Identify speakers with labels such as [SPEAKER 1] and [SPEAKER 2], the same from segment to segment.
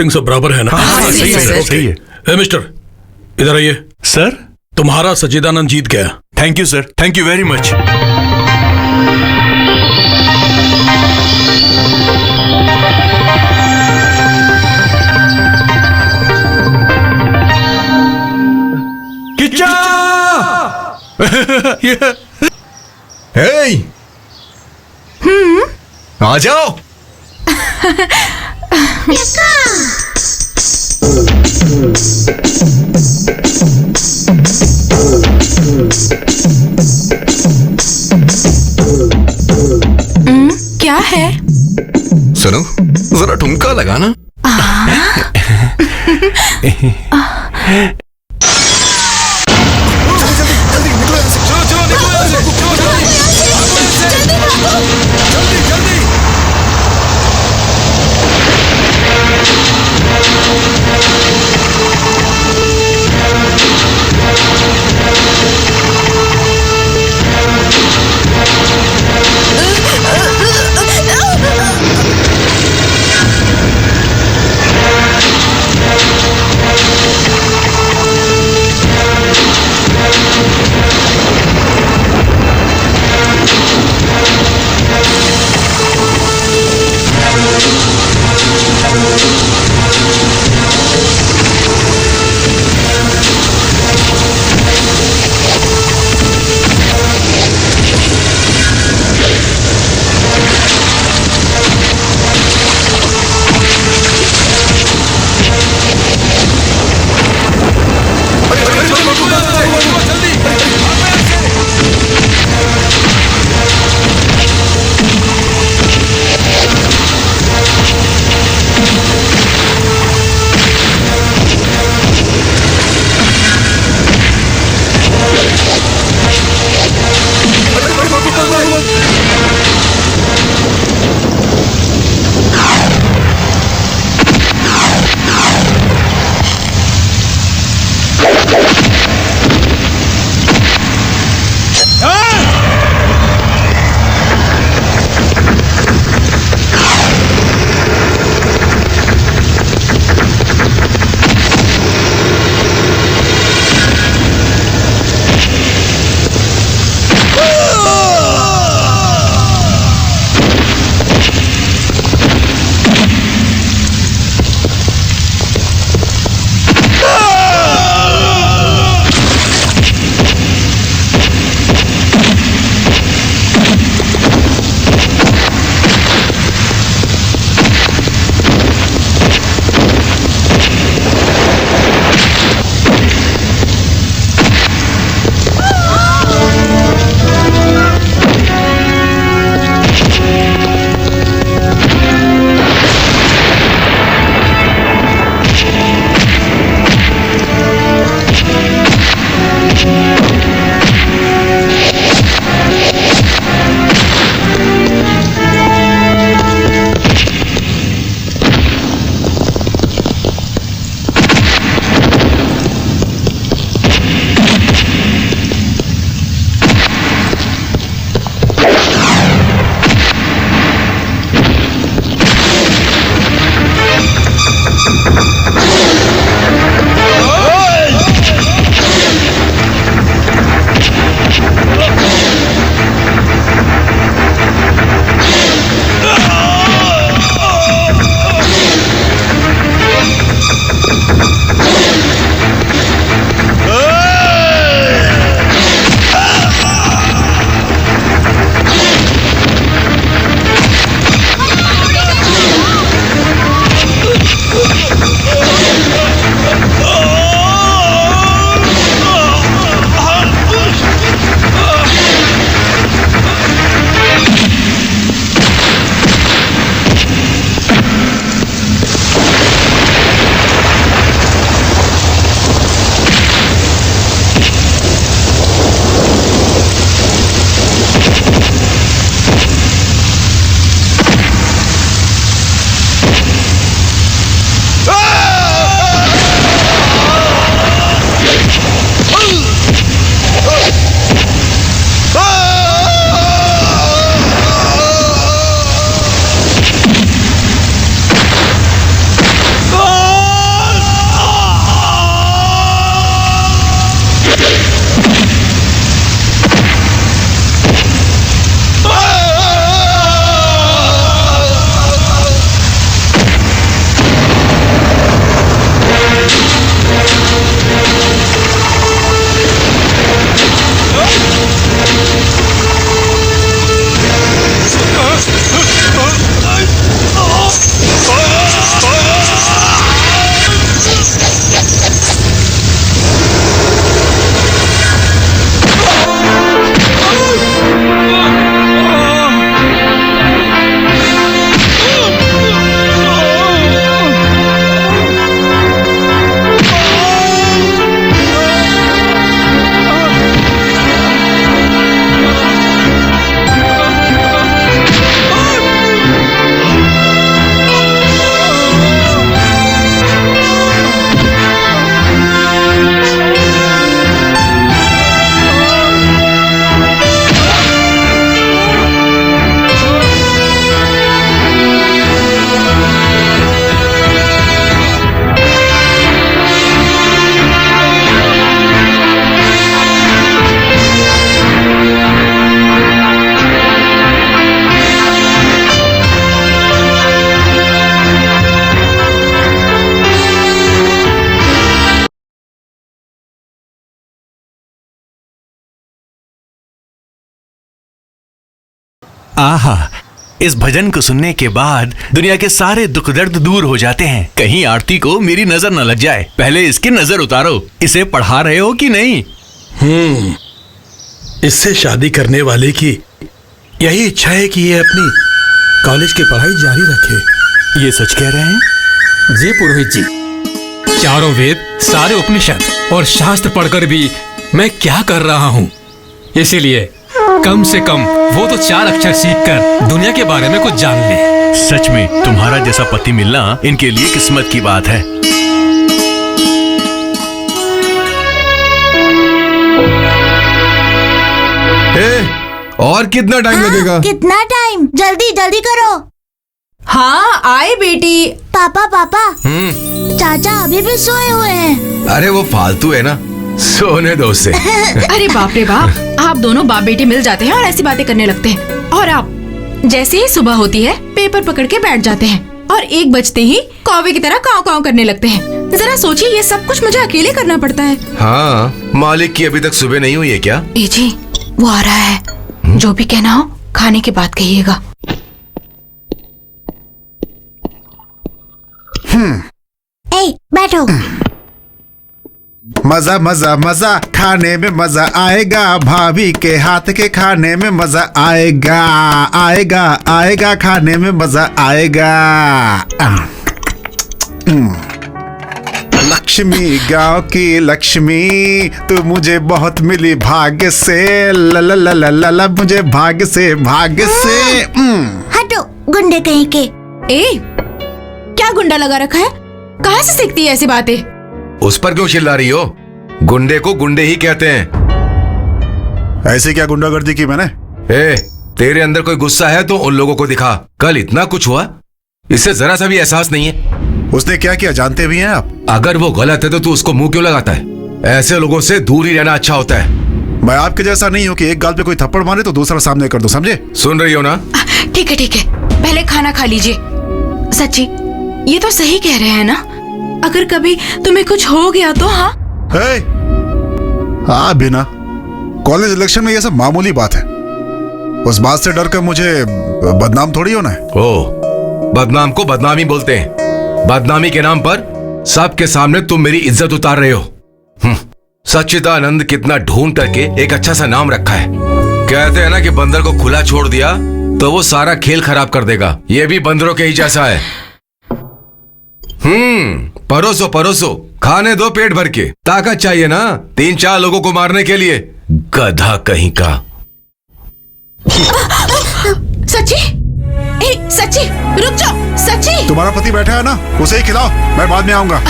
[SPEAKER 1] Shooting सब बराबर है ना?
[SPEAKER 2] हाँ, सही है सर, सही है।
[SPEAKER 1] ए मिस्टर, इधर आइए।
[SPEAKER 2] सर,
[SPEAKER 1] तुम्हारा सच्चिदानंद जीत गया।
[SPEAKER 2] Thank you sir, thank you very much. Kichcha! हे! आ जाओ।
[SPEAKER 3] क्या है?
[SPEAKER 2] सुनो, जरा ठुमका लगाना। आहा, इस भजन को सुनने के बाद दुनिया के सारे दुख दर्द दूर हो जाते हैं। कहीं आरती को मेरी नजर न लग जाए, पहले इसकी नजर उतारो। इसे पढ़ा रहे हो कि नहीं?
[SPEAKER 1] इससे शादी करने वाले की यही इच्छा है कि ये अपनी कॉलेज की पढ़ाई जारी रखे।
[SPEAKER 2] ये सच कह रहे हैं?
[SPEAKER 3] जी पुरोहित जी, चारों वेद, सारे उपनिषद और शास्त्र पढ़कर भी मैं क्या कर रहा हूँ। इसीलिए कम से कम वो तो 4 अक्षर सीखकर दुनिया के बारे में कुछ जान ले।
[SPEAKER 2] सच में तुम्हारा जैसा पति मिलना इनके लिए किस्मत की बात है। और कितना टाइम लगेगा?
[SPEAKER 4] कितना टाइम? जल्दी जल्दी करो।
[SPEAKER 5] हाँ आए बेटी।
[SPEAKER 4] पापा पापा, चाचा अभी भी सोए हुए हैं।
[SPEAKER 2] अरे वो फालतू है ना, सोने दो उसे।
[SPEAKER 5] अरे बाप रे बाप, आप दोनों बाप बेटे मिल जाते हैं और ऐसी बातें करने लगते हैं। और आप जैसे ही सुबह होती है पेपर पकड़ के बैठ जाते हैं और 1 बजते ही कौवे की तरह काव काव करने लगते हैं। जरा सोचिए, ये सब कुछ मुझे अकेले करना पड़ता है।
[SPEAKER 2] हाँ, मालिक की अभी तक सुबह नहीं हुई है क्या?
[SPEAKER 5] ए जी, वो आ रहा है। जो भी कहना हो खाने के बाद कहिएगा।
[SPEAKER 4] ए, बैठो।
[SPEAKER 6] मजा मजा मजा, खाने में मजा आएगा, भाभी के हाथ के खाने में मजा आएगा, आएगा आएगा, खाने में मजा आएगा। लक्ष्मी, गांव की लक्ष्मी, तू मुझे बहुत मिली भाग्य से, ला ला ला ला ला ला, मुझे भाग्य से भाग्य से।
[SPEAKER 4] हटो गुंडे कहीं के।
[SPEAKER 5] ए, क्या गुंडा लगा रखा है? कहाँ से सीखती है ऐसी बातें?
[SPEAKER 2] उस पर क्यों चिल्ला रही हो? गुंडे को गुंडे ही कहते हैं।
[SPEAKER 6] ऐसे क्या गुंडागर्दी की मैंने?
[SPEAKER 2] ए, तेरे अंदर कोई गुस्सा है तो उन लोगों को दिखा। कल इतना कुछ हुआ, इससे जरा सा भी एहसास नहीं है।
[SPEAKER 6] उसने क्या किया जानते भी हैं आप?
[SPEAKER 2] अगर वो गलत है तो तू उसको मुंह क्यों लगाता है? ऐसे लोगों से दूर ही रहना अच्छा होता है।
[SPEAKER 6] मैं आपके जैसा नहीं हूँ कि एक गाल पे कोई थप्पड़ मारे तो दूसरा सामने कर दो, समझे?
[SPEAKER 2] सुन रही हो ना?
[SPEAKER 5] ठीक है, पहले खाना खा लीजिए। सच्ची, ये तो सही कह रहे हैं ना? अगर कभी तुम्हें कुछ हो गया तो? हाँ
[SPEAKER 6] हाँ, बिना कॉलेज इलेक्शन में ये सब मामूली बात है। उस बात से डर कर मुझे बदनाम थोड़ी होना है।
[SPEAKER 2] ओ, बदनाम को बदनामी बोलते हैं। बदनामी के नाम पर सबके सामने तुम मेरी इज्जत उतार रहे हो। सच्चिदानंद कितना ढूंढ करके एक अच्छा सा नाम रखा है। कहते हैं ना कि बंदर को खुला छोड़ दिया तो वो सारा खेल खराब कर देगा। ये भी बंदरों के ही जैसा है। परोसो परोसो, खाने दो पेट भर के। ताकत चाहिए ना 3-4 लोगों को मारने के लिए। गधा कहीं का।
[SPEAKER 5] सच्ची, सच्ची रुक जाओ। सच्ची,
[SPEAKER 6] तुम्हारा पति बैठा है ना, उसे ही खिलाओ, मैं बाद में आऊंगा।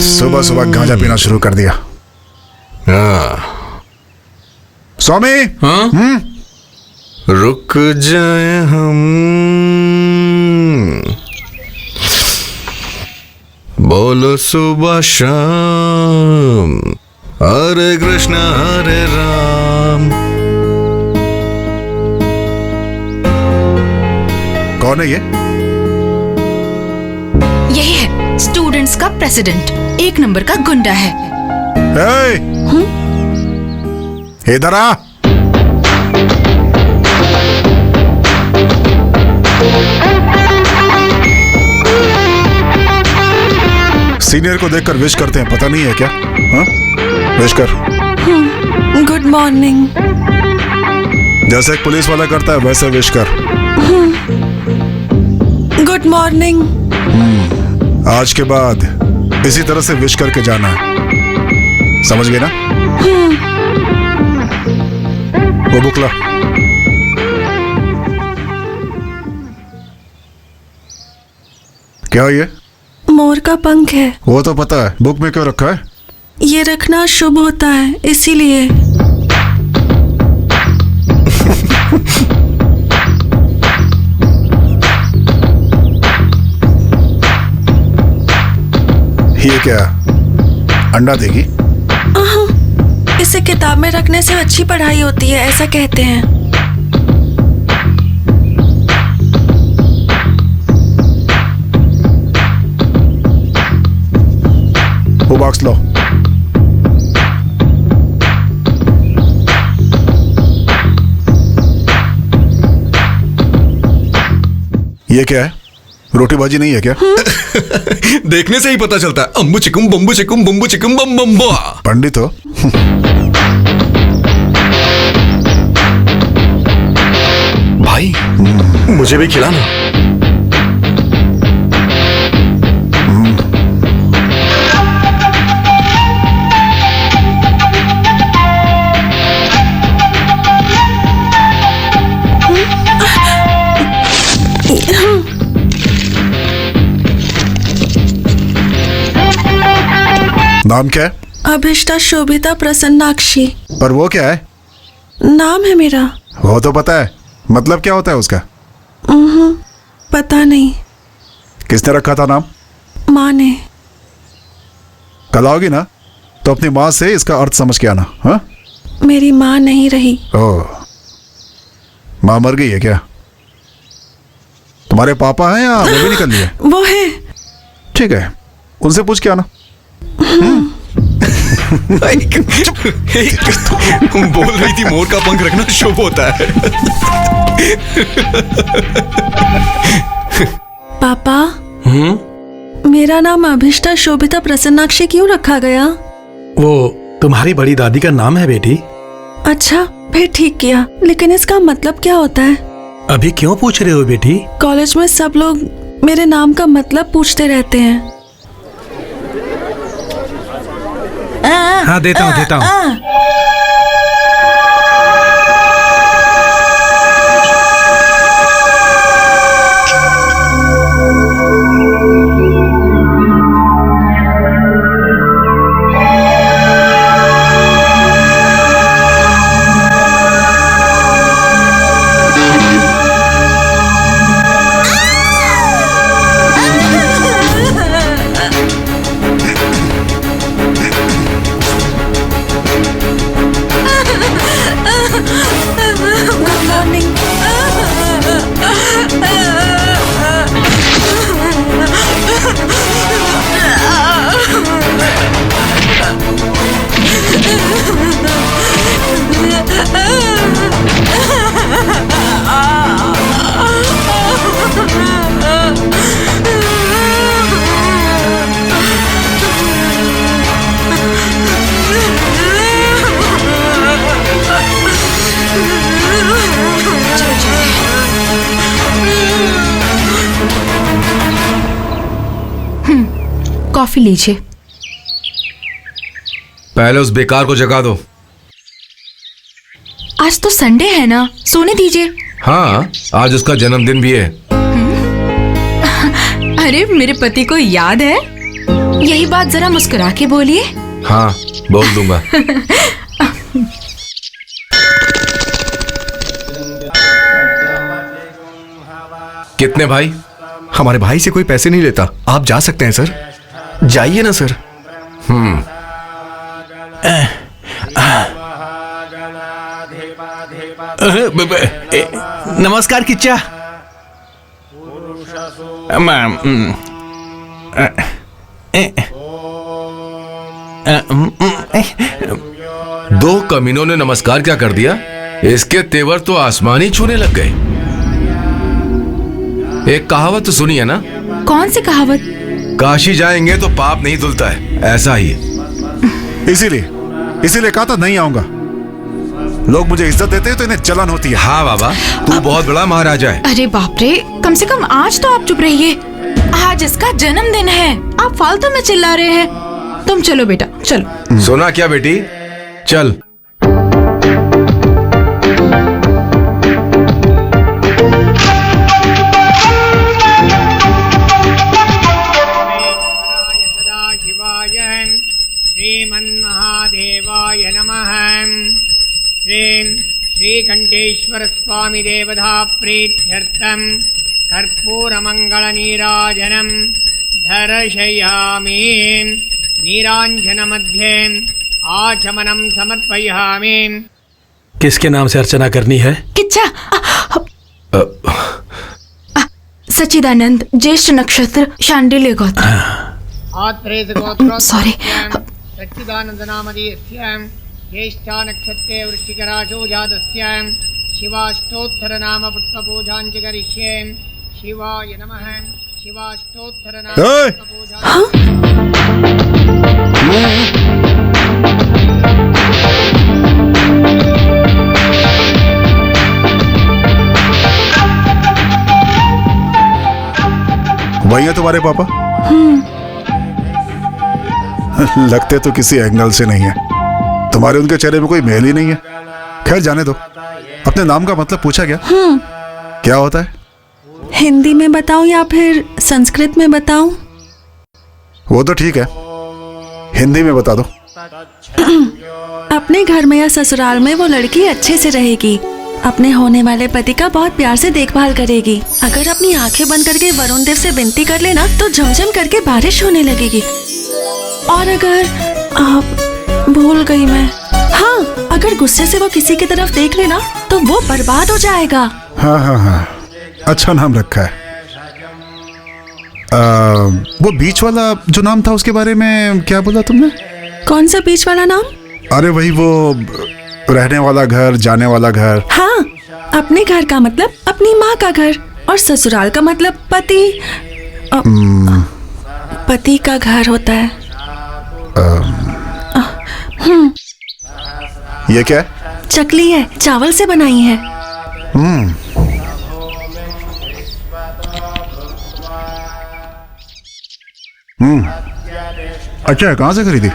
[SPEAKER 6] सुबह सुबह गांजा पीना शुरू कर दिया। स्वामी,
[SPEAKER 2] रुक जाए हम, बोलो सुबह शाम, हरे कृष्ण हरे राम।
[SPEAKER 6] कौन है ये?
[SPEAKER 5] यही है स्टूडेंट्स का प्रेसिडेंट, 1 नंबर का गुंडा है।
[SPEAKER 6] इधर आ। सीनियर को देखकर विश करते हैं, पता नहीं है क्या? हाँ, विश कर।
[SPEAKER 7] Good morning.
[SPEAKER 6] जैसे एक पुलिस वाला करता है वैसे विश कर।
[SPEAKER 7] Good morning.
[SPEAKER 6] आज के बाद इसी तरह से विश करके जाना है, समझ गए ना? वो बुक ला। क्या ये?
[SPEAKER 7] मोर का पंख है।
[SPEAKER 6] वो तो पता है, बुक में क्यों रखा है?
[SPEAKER 7] ये रखना शुभ होता है, इसीलिए। ये क्या, अंडा देगी? इसे किताब में रखने से अच्छी पढ़ाई होती है, ऐसा कहते हैं। वो बॉक्स लो। ये क्या है? रोटी भाजी नहीं है क्या?
[SPEAKER 8] देखने से ही पता चलता है। अम्बू चिकुम बम्बू चिकुम बम्बू चिकुम बम बम्बा।
[SPEAKER 7] पंडित हो?
[SPEAKER 8] भाई मुझे भी खिलाना।
[SPEAKER 7] नाम क्या है?
[SPEAKER 9] अभिष्टा शोभिता प्रसन्नाक्षी
[SPEAKER 7] पर वो क्या है?
[SPEAKER 9] नाम है मेरा।
[SPEAKER 7] वो तो पता है, मतलब क्या होता है उसका?
[SPEAKER 9] पता नहीं।
[SPEAKER 7] किसने रखा था नाम?
[SPEAKER 9] माँ ने।
[SPEAKER 7] कल आओगी ना तो अपनी माँ से इसका अर्थ समझ के आना। हाँ?
[SPEAKER 9] मेरी माँ नहीं रही।
[SPEAKER 7] ओह, माँ मर गई है क्या? तुम्हारे पापा हैं या वो भी निकल लिए?
[SPEAKER 9] वो है।
[SPEAKER 7] ठीक है, उनसे पूछ के आना।
[SPEAKER 8] बोल रही थी मोर का पंख रखना शुभ होता है।
[SPEAKER 9] पापा, मेरा नाम अभिष्टा शोभिता प्रसन्नाक्षी क्यों रखा गया?
[SPEAKER 1] वो तुम्हारी बड़ी दादी का नाम है बेटी।
[SPEAKER 9] अच्छा, फिर ठीक किया। लेकिन इसका मतलब क्या होता है?
[SPEAKER 1] अभी क्यों पूछ रहे हो बेटी?
[SPEAKER 9] कॉलेज में सब लोग मेरे नाम का मतलब पूछते रहते हैं।
[SPEAKER 1] हाँ, देता हूँ।
[SPEAKER 5] कॉफी लीजिए।
[SPEAKER 2] पहले उस बेकार को जगा दो।
[SPEAKER 5] आज तो संडे है ना, सोने दीजिए।
[SPEAKER 2] हाँ, आज उसका जन्मदिन भी है।
[SPEAKER 5] अरे मेरे पति को याद है? यही बात जरा मुस्कुरा के बोलिए।
[SPEAKER 2] हाँ, बोल दूंगा। कितने भाई?
[SPEAKER 8] हमारे भाई से कोई पैसे नहीं लेता। आप जा सकते हैं सर। जाइए ना सर।
[SPEAKER 1] नमस्कार किच्चा।
[SPEAKER 2] दो कमीनों ने नमस्कार क्या कर दिया? इसके तेवर तो आसमान ही छूने लग गए। एक कहावत तो सुनी है ना?
[SPEAKER 5] कौन सी कहावत?
[SPEAKER 2] काशी जाएंगे तो पाप नहीं धुलता है, ऐसा ही है।
[SPEAKER 7] इसीलिए कहा था नहीं आऊंगा। लोग मुझे इज्जत देते हैं तो इन्हें जलन होती है।
[SPEAKER 2] हाँ बाबा, तू बहुत बड़ा महाराजा है।
[SPEAKER 5] अरे बाप रे, कम से कम आज तो आप चुप रहिए। आज इसका जन्मदिन है, आप फालतू में चिल्ला रहे हैं। तुम चलो बेटा, चलो।
[SPEAKER 2] सुना क्या बेटी? चल।
[SPEAKER 10] श्रीमन्महादेवाय नमः। श्रीकंठेश्वर स्वामी देवता प्रीत्यर्थं कर्पूरमंगलनीराजनं दर्शयामि। नीरांजन मध्ये आचमनं समर्पयामि।
[SPEAKER 1] किसके नाम से अर्चना करनी है?
[SPEAKER 5] किच्चा। सच्चिदानंद, ज्येष्ठ नक्षत्र, शांडिल्य गोत्र।
[SPEAKER 10] आत्रेय गोत्रोत्तरस्य
[SPEAKER 5] Sorry.
[SPEAKER 10] सच्चिदानन्दनामधेयस्य ज्येष्ठा नक्षत्रे वृश्चिकराशौ जातस्य शिवाष्टोत्तरनाम पुष्पपूजाञ्च करिष्ये शिवाय नमः शिवाष्टोत्तरनाम
[SPEAKER 7] Hey!
[SPEAKER 10] पुष्पपूजाञ्च
[SPEAKER 7] वही है तुम्हारे पापा? लगते तो किसी एंगल से नहीं है। तुम्हारे उनके चेहरे में कोई मेल ही नहीं है। खैर जाने दो। अपने नाम का मतलब पूछा क्या? क्या होता है?
[SPEAKER 9] हिंदी में बताऊं या फिर संस्कृत में बताऊं?
[SPEAKER 7] वो तो ठीक है, हिंदी में बता दो।
[SPEAKER 9] अपने घर में या ससुराल में वो लड़की अच्छे से रहेगी, अपने होने वाले पति का बहुत प्यार से देखभाल करेगी। अगर अपनी आंखें बंद करके वरुण देव से विनती कर लेना तो झमझम करके बारिश होने लगेगी। और अगर आप भूल गई मैं, हाँ, अगर गुस्से से वो किसी की तरफ देख लेना तो वो बर्बाद हो जाएगा।
[SPEAKER 7] हाँ हाँ हाँ, अच्छा नाम रखा है। वो बीच वाला जो नाम था उसके बारे में क्या बोला तुमने?
[SPEAKER 9] कौन सा बीच वाला नाम?
[SPEAKER 7] अरे वही वो रहने वाला घर, जाने वाला घर।
[SPEAKER 9] हाँ, अपने घर का मतलब अपनी माँ का घर और ससुराल का मतलब पति पति का घर होता है।
[SPEAKER 7] ये क्या है?
[SPEAKER 9] चकली है, चावल से बनाई है।
[SPEAKER 7] अच्छा है, कहाँ से खरीदी?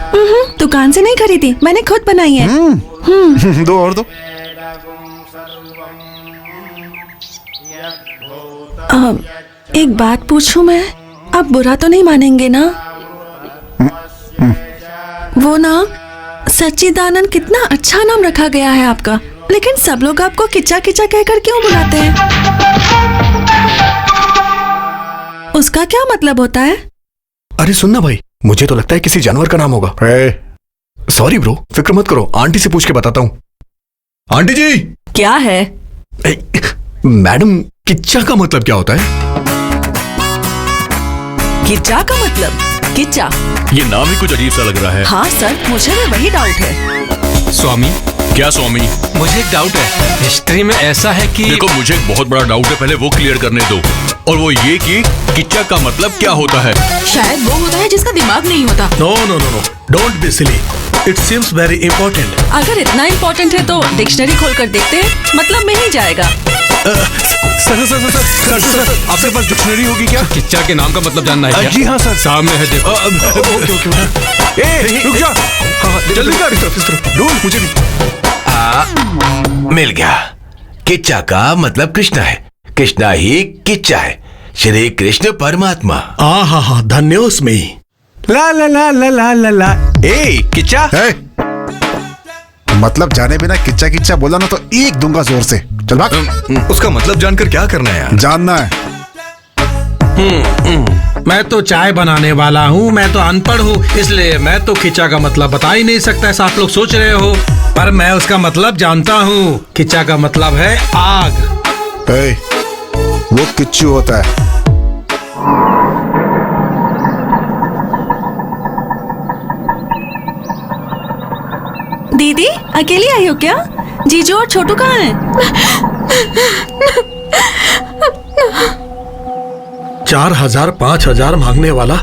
[SPEAKER 9] दुकान से नहीं खरीदी, मैंने खुद बनाई है।
[SPEAKER 7] दो और दो।
[SPEAKER 9] एक बात पूछूं मैं, आप बुरा तो नहीं मानेंगे ना? वो नाम सच्चिदानंद, कितना अच्छा नाम रखा गया है आपका, लेकिन सब लोग आपको किच्चा किच्चा कहकर क्यों बुलाते हैं? उसका क्या मतलब होता है?
[SPEAKER 1] अरे सुनना भाई, मुझे तो लगता है किसी जानवर का नाम होगा। सॉरी ब्रो, फिक्र मत करो, आंटी से पूछ के बताता हूँ।
[SPEAKER 8] आंटी जी,
[SPEAKER 9] क्या है?
[SPEAKER 8] मैडम, किच्चा का मतलब क्या होता है?
[SPEAKER 9] किच्चा का मतलब? किच्चा?
[SPEAKER 8] ये नाम ही कुछ अजीब सा लग रहा है।
[SPEAKER 9] हाँ सर, मुझे भी वही डाउट है।
[SPEAKER 3] स्वामी,
[SPEAKER 8] क्या स्वामी?
[SPEAKER 3] मुझे एक डाउट है। हिस्ट्री में ऐसा है कि
[SPEAKER 8] देखो, मुझे एक बहुत बड़ा डाउट है, पहले वो क्लियर करने दो। और वो ये कि किच्चा का मतलब क्या होता है?
[SPEAKER 5] शायद वो होता है जिसका दिमाग नहीं होता।
[SPEAKER 1] No no no no, don't be silly, it seems very important.
[SPEAKER 9] अगर इतना इम्पोर्टेंट है तो डिक्शनरी खोलकर देखते हैं, मतलब में ही जाएगा।
[SPEAKER 1] सर आपके पास डिक्शनरी होगी क्या?
[SPEAKER 3] किच्चा के नाम का मतलब जानना है क्या?
[SPEAKER 1] जी हाँ सर,
[SPEAKER 3] सामने है, देखो।
[SPEAKER 1] रुक जा, जल्दी कर, इस तरफ ढूंढ, मुझे भी।
[SPEAKER 2] मिल गया। किच्चा का मतलब कृष्णा है, कृष्णा ही किच्चा है, श्री कृष्ण परमात्मा।
[SPEAKER 1] हाँ, धन्योस्मी।
[SPEAKER 6] ला ला ला ला ला ला ला।
[SPEAKER 1] किच्चा
[SPEAKER 7] मतलब जाने बिना किच्चा किच्चा बोला ना तो एक दूंगा जोर से। चल भाग।
[SPEAKER 8] उसका मतलब जानकर क्या करना है यार?
[SPEAKER 7] जानना है।
[SPEAKER 1] मैं तो चाय बनाने वाला हूँ, मैं तो अनपढ़ हूँ, इसलिए मैं तो किच्चा का मतलब बता ही नहीं सकता, ऐसा आप लोग सोच रहे हो, पर मैं उसका मतलब जानता हूँ। किच्चा का मतलब है आग।
[SPEAKER 7] वो किच्चू होता है।
[SPEAKER 9] दीदी, अकेली आई हो क्या? जीजू और छोटू कहाँ हैं?
[SPEAKER 1] 4,000 5,000 मांगने वाला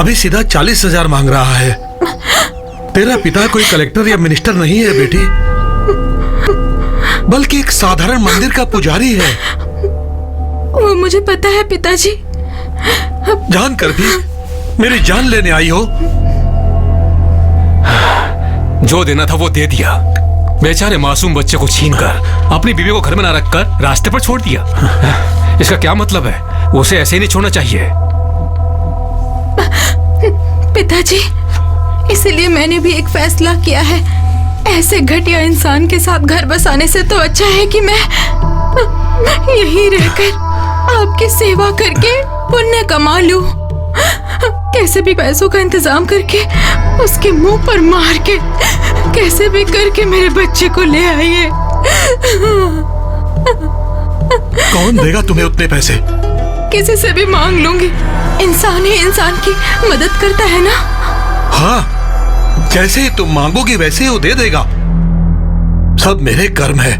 [SPEAKER 1] अभी सीधा 40,000 मांग रहा है। तेरा पिता कोई कलेक्टर या मिनिस्टर नहीं है बेटी, बल्कि एक साधारण मंदिर का पुजारी है।
[SPEAKER 5] वो मुझे पता है पिताजी।
[SPEAKER 1] जानकर भी मेरी जान लेने आई हो।
[SPEAKER 3] जो देना था वो दे दिया। बेचारे मासूम बच्चे को छीनकर अपनी बीवी को घर में ना रखकर रास्ते पर छोड़ दिया। इसका क्या मतलब है? उसे ऐसे ही नहीं छोड़ना चाहिए।
[SPEAKER 5] पिताजी, इसीलिए मैंने भी एक फैसला किया है। ऐसे घटिया इंसान के साथ घर बसाने से तो अच्छा है कि मैं यहीं रहकर आपकी सेवा करके पुण्य कमा लूं। कैसे भी पैसों का इंतजाम करके उसके मुंह पर मार के कैसे भी करके मेरे बच्चे को ले आइए।
[SPEAKER 1] कौन देगा तुम्हें उतने पैसे?
[SPEAKER 5] किसी से भी मांग लूंगी। इंसान ही इंसान की मदद करता है ना।
[SPEAKER 1] हाँ, जैसे ही तुम मांगोगी वैसे ही वो दे देगा। सब मेरे कर्म है।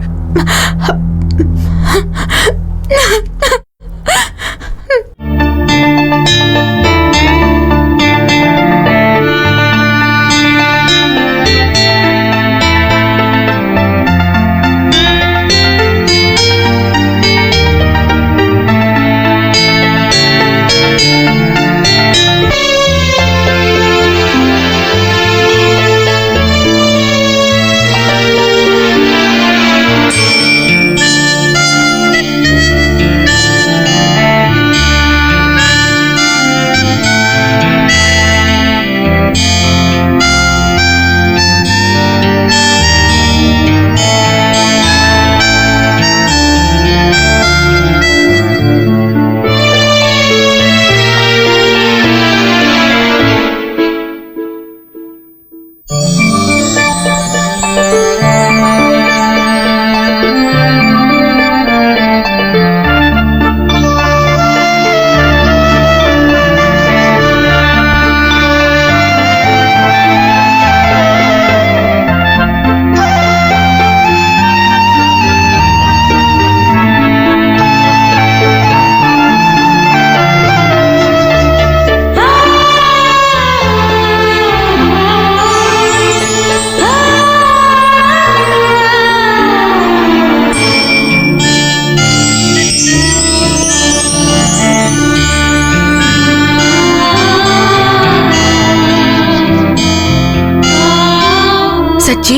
[SPEAKER 5] सच्ची?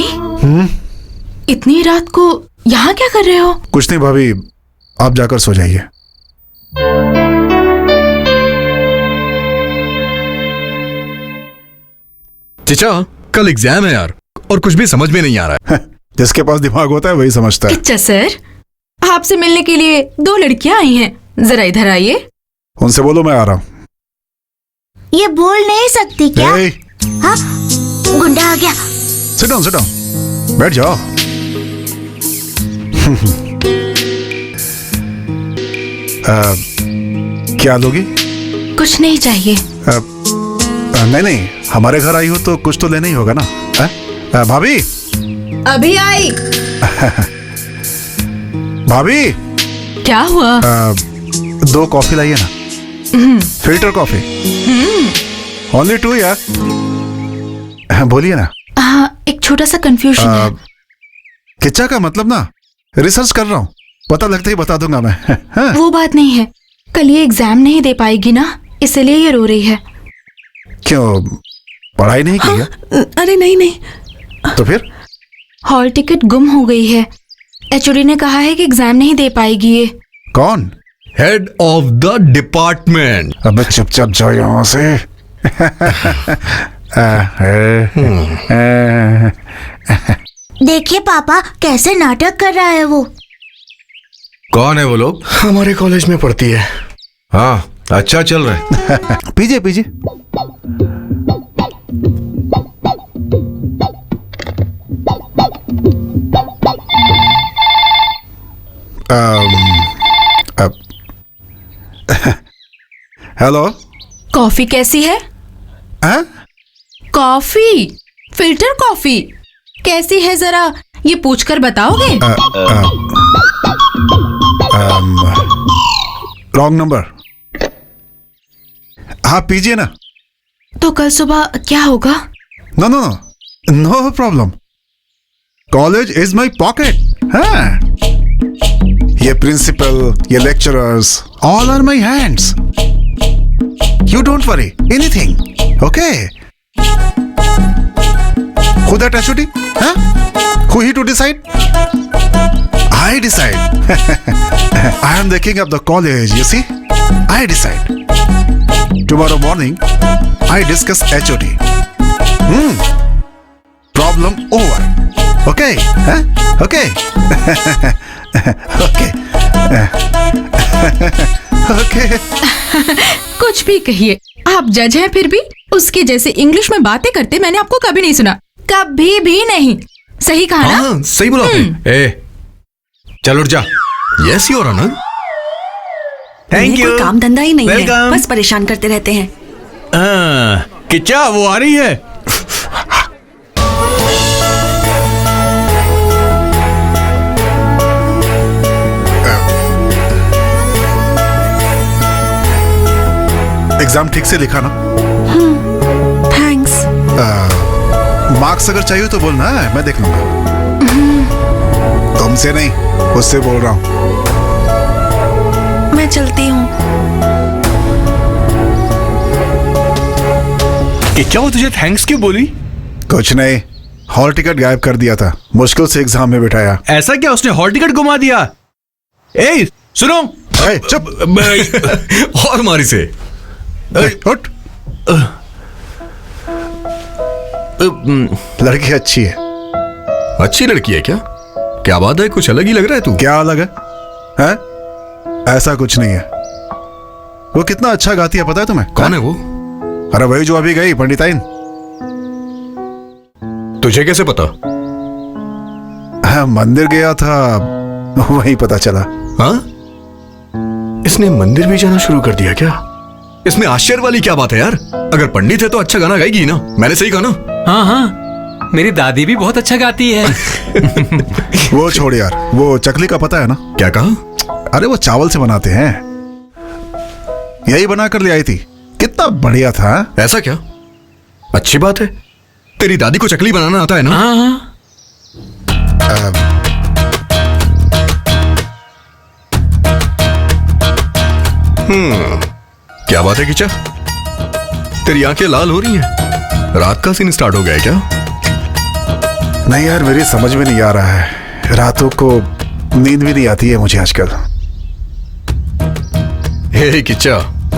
[SPEAKER 5] इतनी रात को यहाँ क्या कर रहे हो?
[SPEAKER 7] कुछ नहीं भाभी, आप जाकर सो जाइए।
[SPEAKER 8] चचा, कल एग्जाम है यार, और कुछ भी समझ में नहीं आ रहा है।
[SPEAKER 7] जिसके पास दिमाग होता है वही समझता है।
[SPEAKER 5] किच्चा सर, आपसे मिलने के लिए 2 लड़कियां आई हैं। जरा इधर आइए।
[SPEAKER 7] उनसे बोलो मैं आ रहा हूँ।
[SPEAKER 4] ये बोल नहीं सकती क्या?
[SPEAKER 7] हे,
[SPEAKER 4] हाँ, गुंडा आ गया।
[SPEAKER 7] sit down, sit down. बैठ जाओ। क्या लोगी?
[SPEAKER 5] कुछ नहीं चाहिए।
[SPEAKER 7] नहीं, हमारे घर आई हो तो कुछ तो लेना ही होगा ना। भाभी,
[SPEAKER 5] अभी आई।
[SPEAKER 7] भाभी,
[SPEAKER 5] क्या हुआ?
[SPEAKER 7] 2 कॉफी लाइए ना, फिल्टर कॉफी। ओनली 2 यार। बोलिए ना।
[SPEAKER 5] हाँ, एक छोटा सा कंफ्यूजन है।
[SPEAKER 7] किच्चा का मतलब ना, रिसर्च कर रहा हूँ, पता लगता ही बता दूंगा मैं। हाँ?
[SPEAKER 5] वो बात नहीं है, कल ये एग्जाम नहीं दे पाएगी ना, इसलिए ये रो रही है।
[SPEAKER 7] क्यों, पढ़ाई नहीं की है?
[SPEAKER 9] अरे नहीं।
[SPEAKER 7] तो फिर?
[SPEAKER 5] हॉल टिकट गुम हो गई है। एचओडी ने कहा है कि एग्जाम नहीं दे पाएगी ये।
[SPEAKER 7] कौन?
[SPEAKER 8] Head of the department.
[SPEAKER 7] अबे चुपचाप जाओ यहाँ से।
[SPEAKER 4] देखिए पापा कैसे नाटक कर रहा है वो।
[SPEAKER 2] कौन है वो लोग?
[SPEAKER 8] हमारे कॉलेज में पढ़ती है।
[SPEAKER 2] हाँ, अच्छा चल रहा है।
[SPEAKER 7] पीजिए पीजिए। हेलो।
[SPEAKER 5] कॉफी कैसी है? कॉफी, फिल्टर कॉफी कैसी है, जरा ये पूछकर बताओगे?
[SPEAKER 7] Wrong number. हाँ पीजिए ना।
[SPEAKER 5] तो कल सुबह क्या होगा?
[SPEAKER 7] No problem. College is my pocket. हाँ, ये प्रिंसिपल, ये lecturers, all are my hands. You don't worry anything, okay? Who that HOD? Huh? Who he to decide? I decide. I am the king of the college, you see? I decide. Tomorrow morning, I discuss HOD. Problem over. Okay? Huh? Okay? Okay. Okay.
[SPEAKER 5] कुछ भी कहिए, आप जज हैं फिर भी उसके जैसे इंग्लिश में बातें करते मैंने आपको कभी नहीं सुना, कभी भी नहीं। सही कहा ना?
[SPEAKER 8] हाँ, सही बोला आपने।
[SPEAKER 2] ए, चल उठ जा।
[SPEAKER 8] Yes your honour.
[SPEAKER 9] इन्हें
[SPEAKER 8] you.
[SPEAKER 9] कोई काम धंधा ही नहीं है,
[SPEAKER 8] Welcome.
[SPEAKER 9] बस परेशान करते रहते हैं।
[SPEAKER 8] किच्चा वो आ रही है।
[SPEAKER 7] एग्जाम ठीक से लिखा ना?
[SPEAKER 9] थैंक्स।
[SPEAKER 7] मार्क्स अगर चाहिए तो बोलना है, मैं देख लूंगा। तुमसे नहीं, उससे बोल रहा हूँ।
[SPEAKER 9] मैं चलती हूँ।
[SPEAKER 8] किच्चा वो तुझे थैंक्स क्यों बोली?
[SPEAKER 7] कुछ नहीं, हॉल टिकट गायब कर दिया था, मुश्किल से एग्जाम में बिठाया।
[SPEAKER 8] ऐसा क्या, उसने हॉल टिकट घुमा दिया? ए सुनो।
[SPEAKER 7] ए, चुप।
[SPEAKER 8] और मारी से।
[SPEAKER 7] उठ। लड़की अच्छी है।
[SPEAKER 2] अच्छी लड़की है क्या? क्या बात है, कुछ अलग ही लग रहा है तू।
[SPEAKER 7] क्या अलग है? हैं? ऐसा कुछ नहीं है। वो कितना अच्छा गाती है पता है तुम्हें?
[SPEAKER 2] कौन है वो?
[SPEAKER 7] अरे वही जो अभी गई, पंडिताइन।
[SPEAKER 2] तुझे कैसे पता?
[SPEAKER 7] हाँ, मंदिर गया था, वही पता चला।
[SPEAKER 2] हाँ, इसने मंदिर भी जाना शुरू कर दिया क्या? इसमें आश्चर्य वाली क्या बात है यार? अगर पंडित है तो अच्छा गाना गाएगी ना। मैंने सही कहा ना?
[SPEAKER 3] हाँ हाँ, मेरी दादी भी बहुत अच्छा गाती है।
[SPEAKER 7] वो छोड़ यार, वो चकली का पता है ना?
[SPEAKER 2] क्या कहा?
[SPEAKER 7] अरे वो चावल से बनाते हैं, यही बना कर ले आई थी, कितना बढ़िया था।
[SPEAKER 2] ऐसा क्या? अच्छी बात है। तेरी दादी को चकली बनाना आता है ना?
[SPEAKER 3] हाँ हाँ।
[SPEAKER 2] क्या बात है किचा? तेरी आंखें लाल हो रही हैं। रात का सीन स्टार्ट हो गया है क्या?
[SPEAKER 7] नहीं यार, मेरी समझ में नहीं आ रहा है, रातों को नींद भी नहीं आती है मुझे आजकल।
[SPEAKER 2] हे किच्चा,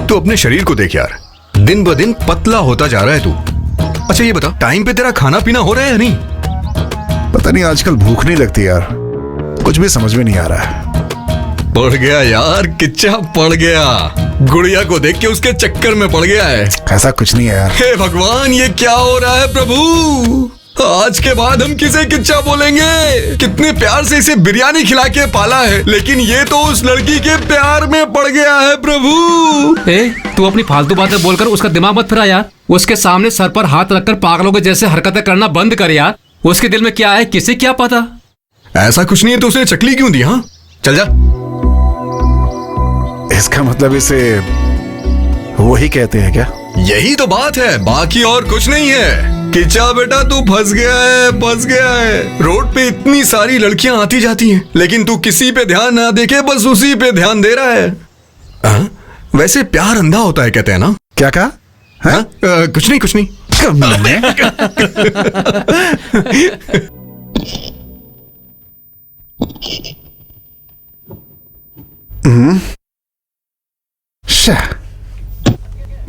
[SPEAKER 2] तू अपने शरीर को देख यार, दिन ब दिन पतला होता जा रहा है तू। अच्छा ये बता, टाइम पे तेरा खाना पीना हो रहा है या नहीं?
[SPEAKER 7] पता नहीं, आजकल भूख नहीं लगती यार, कुछ भी समझ में नहीं आ रहा है।
[SPEAKER 2] पड़ गया यार किच्चा, पड़ गया। गुड़िया को देख के उसके चक्कर में पड़ गया है।
[SPEAKER 7] ऐसा कुछ नहीं है यार।
[SPEAKER 2] हे भगवान, ये क्या हो रहा है प्रभु? आज के बाद हम किसे किच्चा बोलेंगे? कितने प्यार से इसे बिरयानी खिला के पाला है, लेकिन ये तो उस लड़की के प्यार में पड़ गया है प्रभु।
[SPEAKER 3] तू अपनी फालतू बातें बोलकर उसका दिमाग मत फिरा यार। उसके सामने सर पर हाथ रखकर पागलों के जैसे हरकतें करना बंद कर यार। उसके दिल में क्या है किसे क्या पता।
[SPEAKER 2] ऐसा कुछ नहीं है तो उसने चकली क्यों दी? हाँ चल जा।
[SPEAKER 7] इसका मतलब इसे वही कहते हैं क्या?
[SPEAKER 2] यही तो बात है, बाकी और कुछ नहीं है। किच्चा बेटा तू फंस गया है, फंस गया है। रोड पे इतनी सारी लड़कियां आती जाती हैं, लेकिन तू किसी पे ध्यान ना देके बस उसी पे ध्यान दे रहा है। वैसे प्यार अंधा होता है कहते हैं ना?
[SPEAKER 7] क्या कहा?
[SPEAKER 2] कुछ नहीं कुछ नहीं।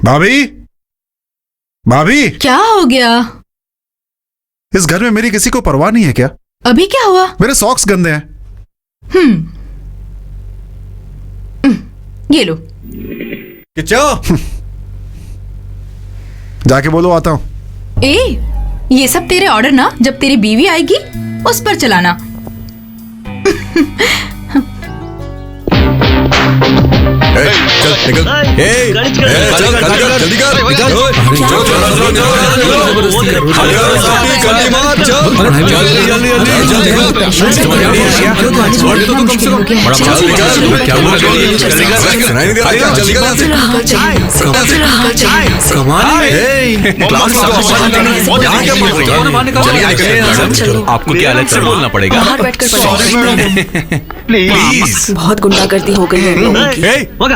[SPEAKER 7] भाभी, भाभी,
[SPEAKER 5] क्या हो गया?
[SPEAKER 7] इस घर में मेरी किसी को परवाह नहीं है क्या?
[SPEAKER 5] अभी क्या हुआ?
[SPEAKER 7] मेरे सॉक्स गंदे हैं।
[SPEAKER 5] ये लो।
[SPEAKER 2] किच्चा,
[SPEAKER 7] जाके बोलो आता हूं।
[SPEAKER 5] ये सब तेरे ऑर्डर ना, जब तेरी बीवी आएगी उस पर चलाना।
[SPEAKER 2] चल निकल। जल्दी कर,
[SPEAKER 8] आपको क्या अलग से बोलना पड़ेगा?
[SPEAKER 9] बाहर बैठकर
[SPEAKER 8] प्लीज।
[SPEAKER 9] बहुत गुंडागर्दी हो गई है लोगों की।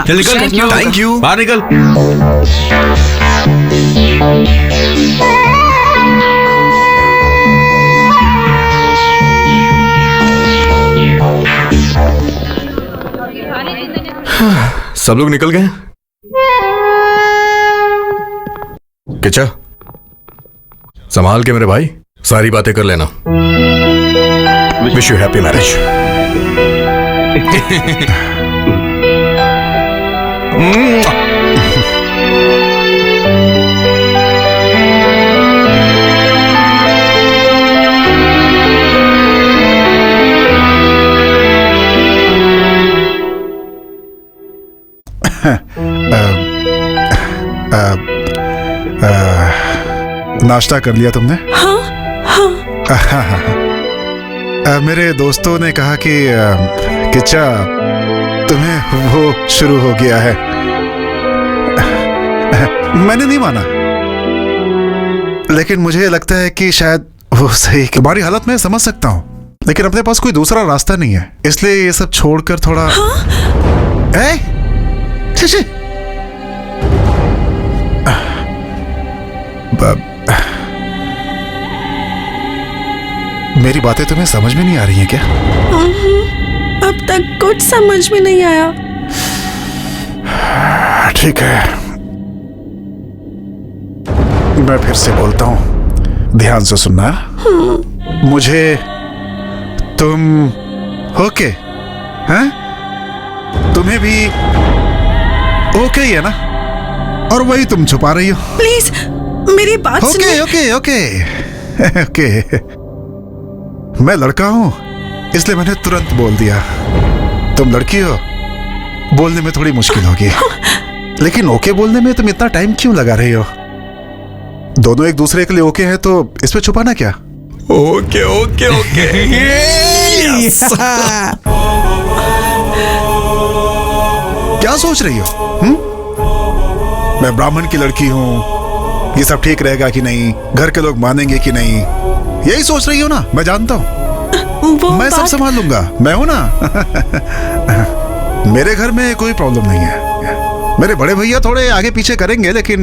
[SPEAKER 8] चल निकल।
[SPEAKER 2] Thank you.
[SPEAKER 8] बाहर निकल।
[SPEAKER 2] सब लोग निकल गए? किच्चा, संभाल के मेरे भाई, सारी बातें कर लेना। Wish you happy marriage.
[SPEAKER 7] नाश्ता कर लिया तुमने?
[SPEAKER 9] हाँ हाँ।
[SPEAKER 7] मेरे दोस्तों ने कहा कि किच्चा तुम्हें वो शुरू हो गया है। मैंने नहीं माना, लेकिन मुझे लगता है कि शायद वो सही। तुम्हारी हालत में समझ सकता हूँ, लेकिन अपने पास कोई दूसरा रास्ता नहीं है, इसलिए ये सब छोड़कर थोड़ा शी। मेरी बातें तुम्हें समझ में नहीं आ रही हैं क्या?
[SPEAKER 9] अब तक कुछ समझ में नहीं आया।
[SPEAKER 7] ठीक है, मैं फिर से बोलता हूं, ध्यान से सुनना। मुझे तुम ओके हैं? तुम्हें भी ओके ही है ना? और वही तुम छुपा रही हो।
[SPEAKER 9] प्लीज मेरी बात सुनिए।
[SPEAKER 7] Okay okay okay. मैं लड़का हूं, इसलिए मैंने तुरंत बोल दिया। तुम लड़की हो, बोलने में थोड़ी मुश्किल होगी, लेकिन ओके बोलने में तुम इतना टाइम क्यों लगा रही हो? दोनों एक दूसरे के लिए ओके हैं, तो इसमें छुपाना क्या?
[SPEAKER 2] Okay okay okay.
[SPEAKER 7] क्या सोच रही हो? मैं ब्राह्मण की लड़की हूं, ये सब ठीक रहेगा कि नहीं, घर के लोग मानेंगे कि नहीं, यही सोच रही हो ना? मैं जानता हूं, मैं सब संभाल लूंगा, मैं हूं ना। मेरे घर में कोई प्रॉब्लम नहीं है। मेरे बड़े भैया थोड़े आगे पीछे करेंगे, लेकिन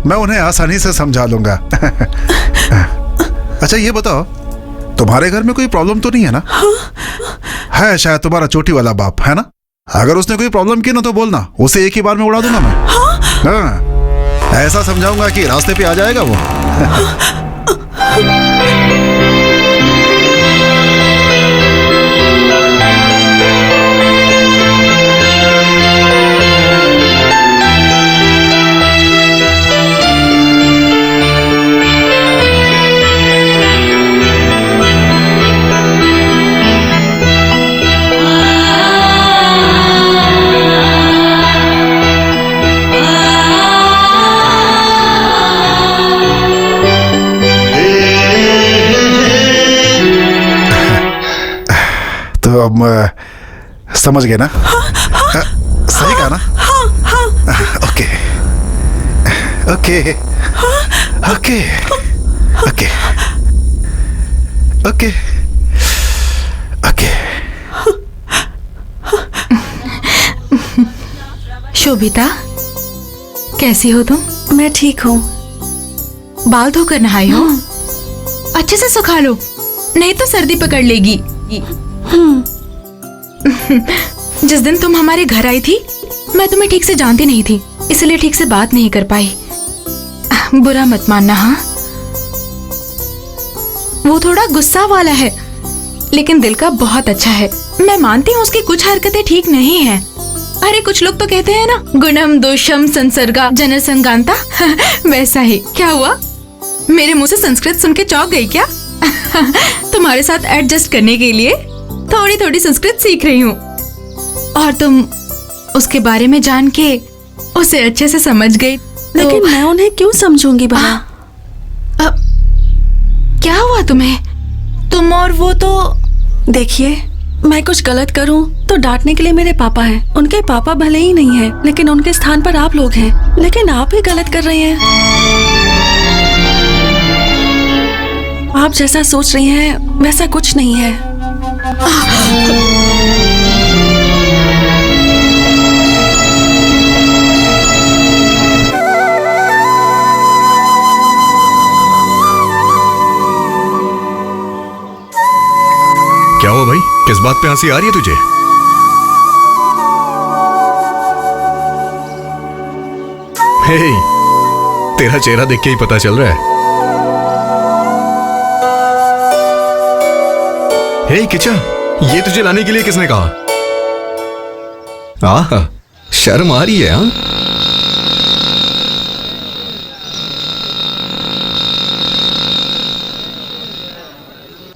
[SPEAKER 7] मैं उन्हें आसानी से समझा लूंगा। अच्छा ये बताओ, तुम्हारे घर में कोई प्रॉब्लम तो नहीं है ना? है शायद तुम्हारा चोटी वाला बाप, है ना? अगर उसने कोई प्रॉब्लम की ना तो बोलना, उसे एक ही बार में उड़ा दूंगा मैं। हाँ, ऐसा समझाऊंगा कि रास्ते पे आ जाएगा वो। तो अब समझ गए ना? सही कहा ना? Okay okay okay okay okay okay.
[SPEAKER 5] Shobhita, कैसी हो तुम?
[SPEAKER 9] मैं ठीक हूँ।
[SPEAKER 5] बाल धोकर नहाई हो? अच्छे से सुखा लो, नहीं तो सर्दी पकड़ लेगी। जिस दिन तुम हमारे घर आई थी, मैं तुम्हें ठीक से जानती नहीं थी, इसलिए ठीक से बात नहीं कर पाई। बुरा मत मानना। हाँ, वो थोड़ा गुस्सा वाला है, लेकिन दिल का बहुत अच्छा है। मैं मानती हूँ उसकी कुछ हरकतें ठीक नहीं हैं। अरे कुछ लोग तो कहते हैं ना, गुणम दोषम संसर्गा जनसंगांता। वैसा ही। क्या हुआ, मेरे मुंह से संस्कृत सुन के चौंक गई क्या? तुम्हारे साथ एडजस्ट करने के लिए थोड़ी थोड़ी संस्कृत सीख रही हूँ, और तुम उसके बारे में जान के उसे अच्छे से समझ गई।
[SPEAKER 9] लेकिन मैं उन्हें क्यों समझूंगी भला?
[SPEAKER 5] क्या हुआ तुम्हें? तुम और वो तो
[SPEAKER 9] देखिए, मैं कुछ गलत करूं तो डांटने के लिए मेरे पापा हैं। उनके पापा भले ही नहीं हैं, लेकिन उनके स्थान पर आप लोग हैं। लेकिन आप ही गलत कर रहे हैं। आप जैसा सोच रही हैं वैसा कुछ नहीं है।
[SPEAKER 8] क्या हुआ भाई, किस बात पे हंसी आ रही है तुझे? हे, तेरा चेहरा देख के ही पता चल रहा है। हे किचा, ये तुझे लाने के लिए किसने कहा? आहा, शर्म आ रही है? हाँ,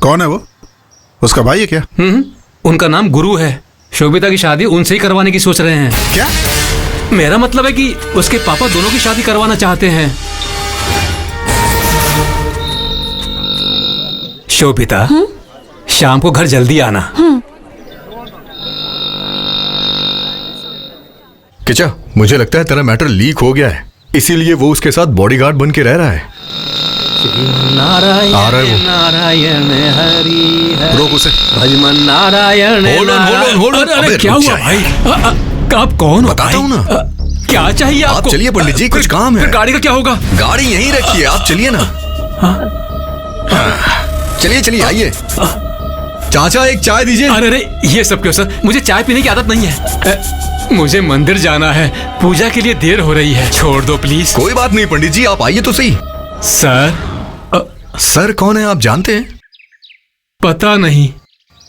[SPEAKER 7] कौन है वो? उसका भाई है क्या?
[SPEAKER 3] उनका नाम गुरु है। शोभिता की शादी उनसे ही करवाने की सोच रहे हैं।
[SPEAKER 7] क्या?
[SPEAKER 3] मेरा मतलब है कि उसके पापा दोनों की शादी करवाना चाहते हैं। शोभिता, शाम को घर जल्दी आना।
[SPEAKER 8] किचा, मुझे लगता है तेरा मैटर लीक हो गया है, इसीलिए वो उसके साथ बॉडीगार्ड बन के रह रहा है।
[SPEAKER 3] नारायण
[SPEAKER 8] आ रहा है वो।
[SPEAKER 3] नारायण हरि हरि
[SPEAKER 8] रोक उसे।
[SPEAKER 3] भजमन Narayan.
[SPEAKER 8] Hold on, hold on, hold on।
[SPEAKER 3] अरे
[SPEAKER 8] अबे,
[SPEAKER 3] क्या
[SPEAKER 8] रुक
[SPEAKER 3] हुआ
[SPEAKER 8] जा
[SPEAKER 3] भाई? आप कौन हो?
[SPEAKER 8] बताता हूँ ना।
[SPEAKER 3] क्या चाहिए
[SPEAKER 8] आप
[SPEAKER 3] आपको?
[SPEAKER 8] चलिए पंडित जी, कुछ काम है।
[SPEAKER 3] फिर गाड़ी का क्या होगा?
[SPEAKER 8] गाड़ी यहीं रखी है, आप चलिए ना। चलिए चलिए, आइए। चाचा एक चाय दीजिए।
[SPEAKER 3] अरे अरे, ये सब क्यों सर? मुझे चाय पीने की आदत नहीं है। मुझे मंदिर जाना है, पूजा के लिए देर हो रही है, छोड़ दो प्लीज।
[SPEAKER 8] कोई बात नहीं पंडित जी, आप आइए तो सही।
[SPEAKER 3] सर
[SPEAKER 8] सर कौन है आप जानते हैं?
[SPEAKER 3] पता नहीं।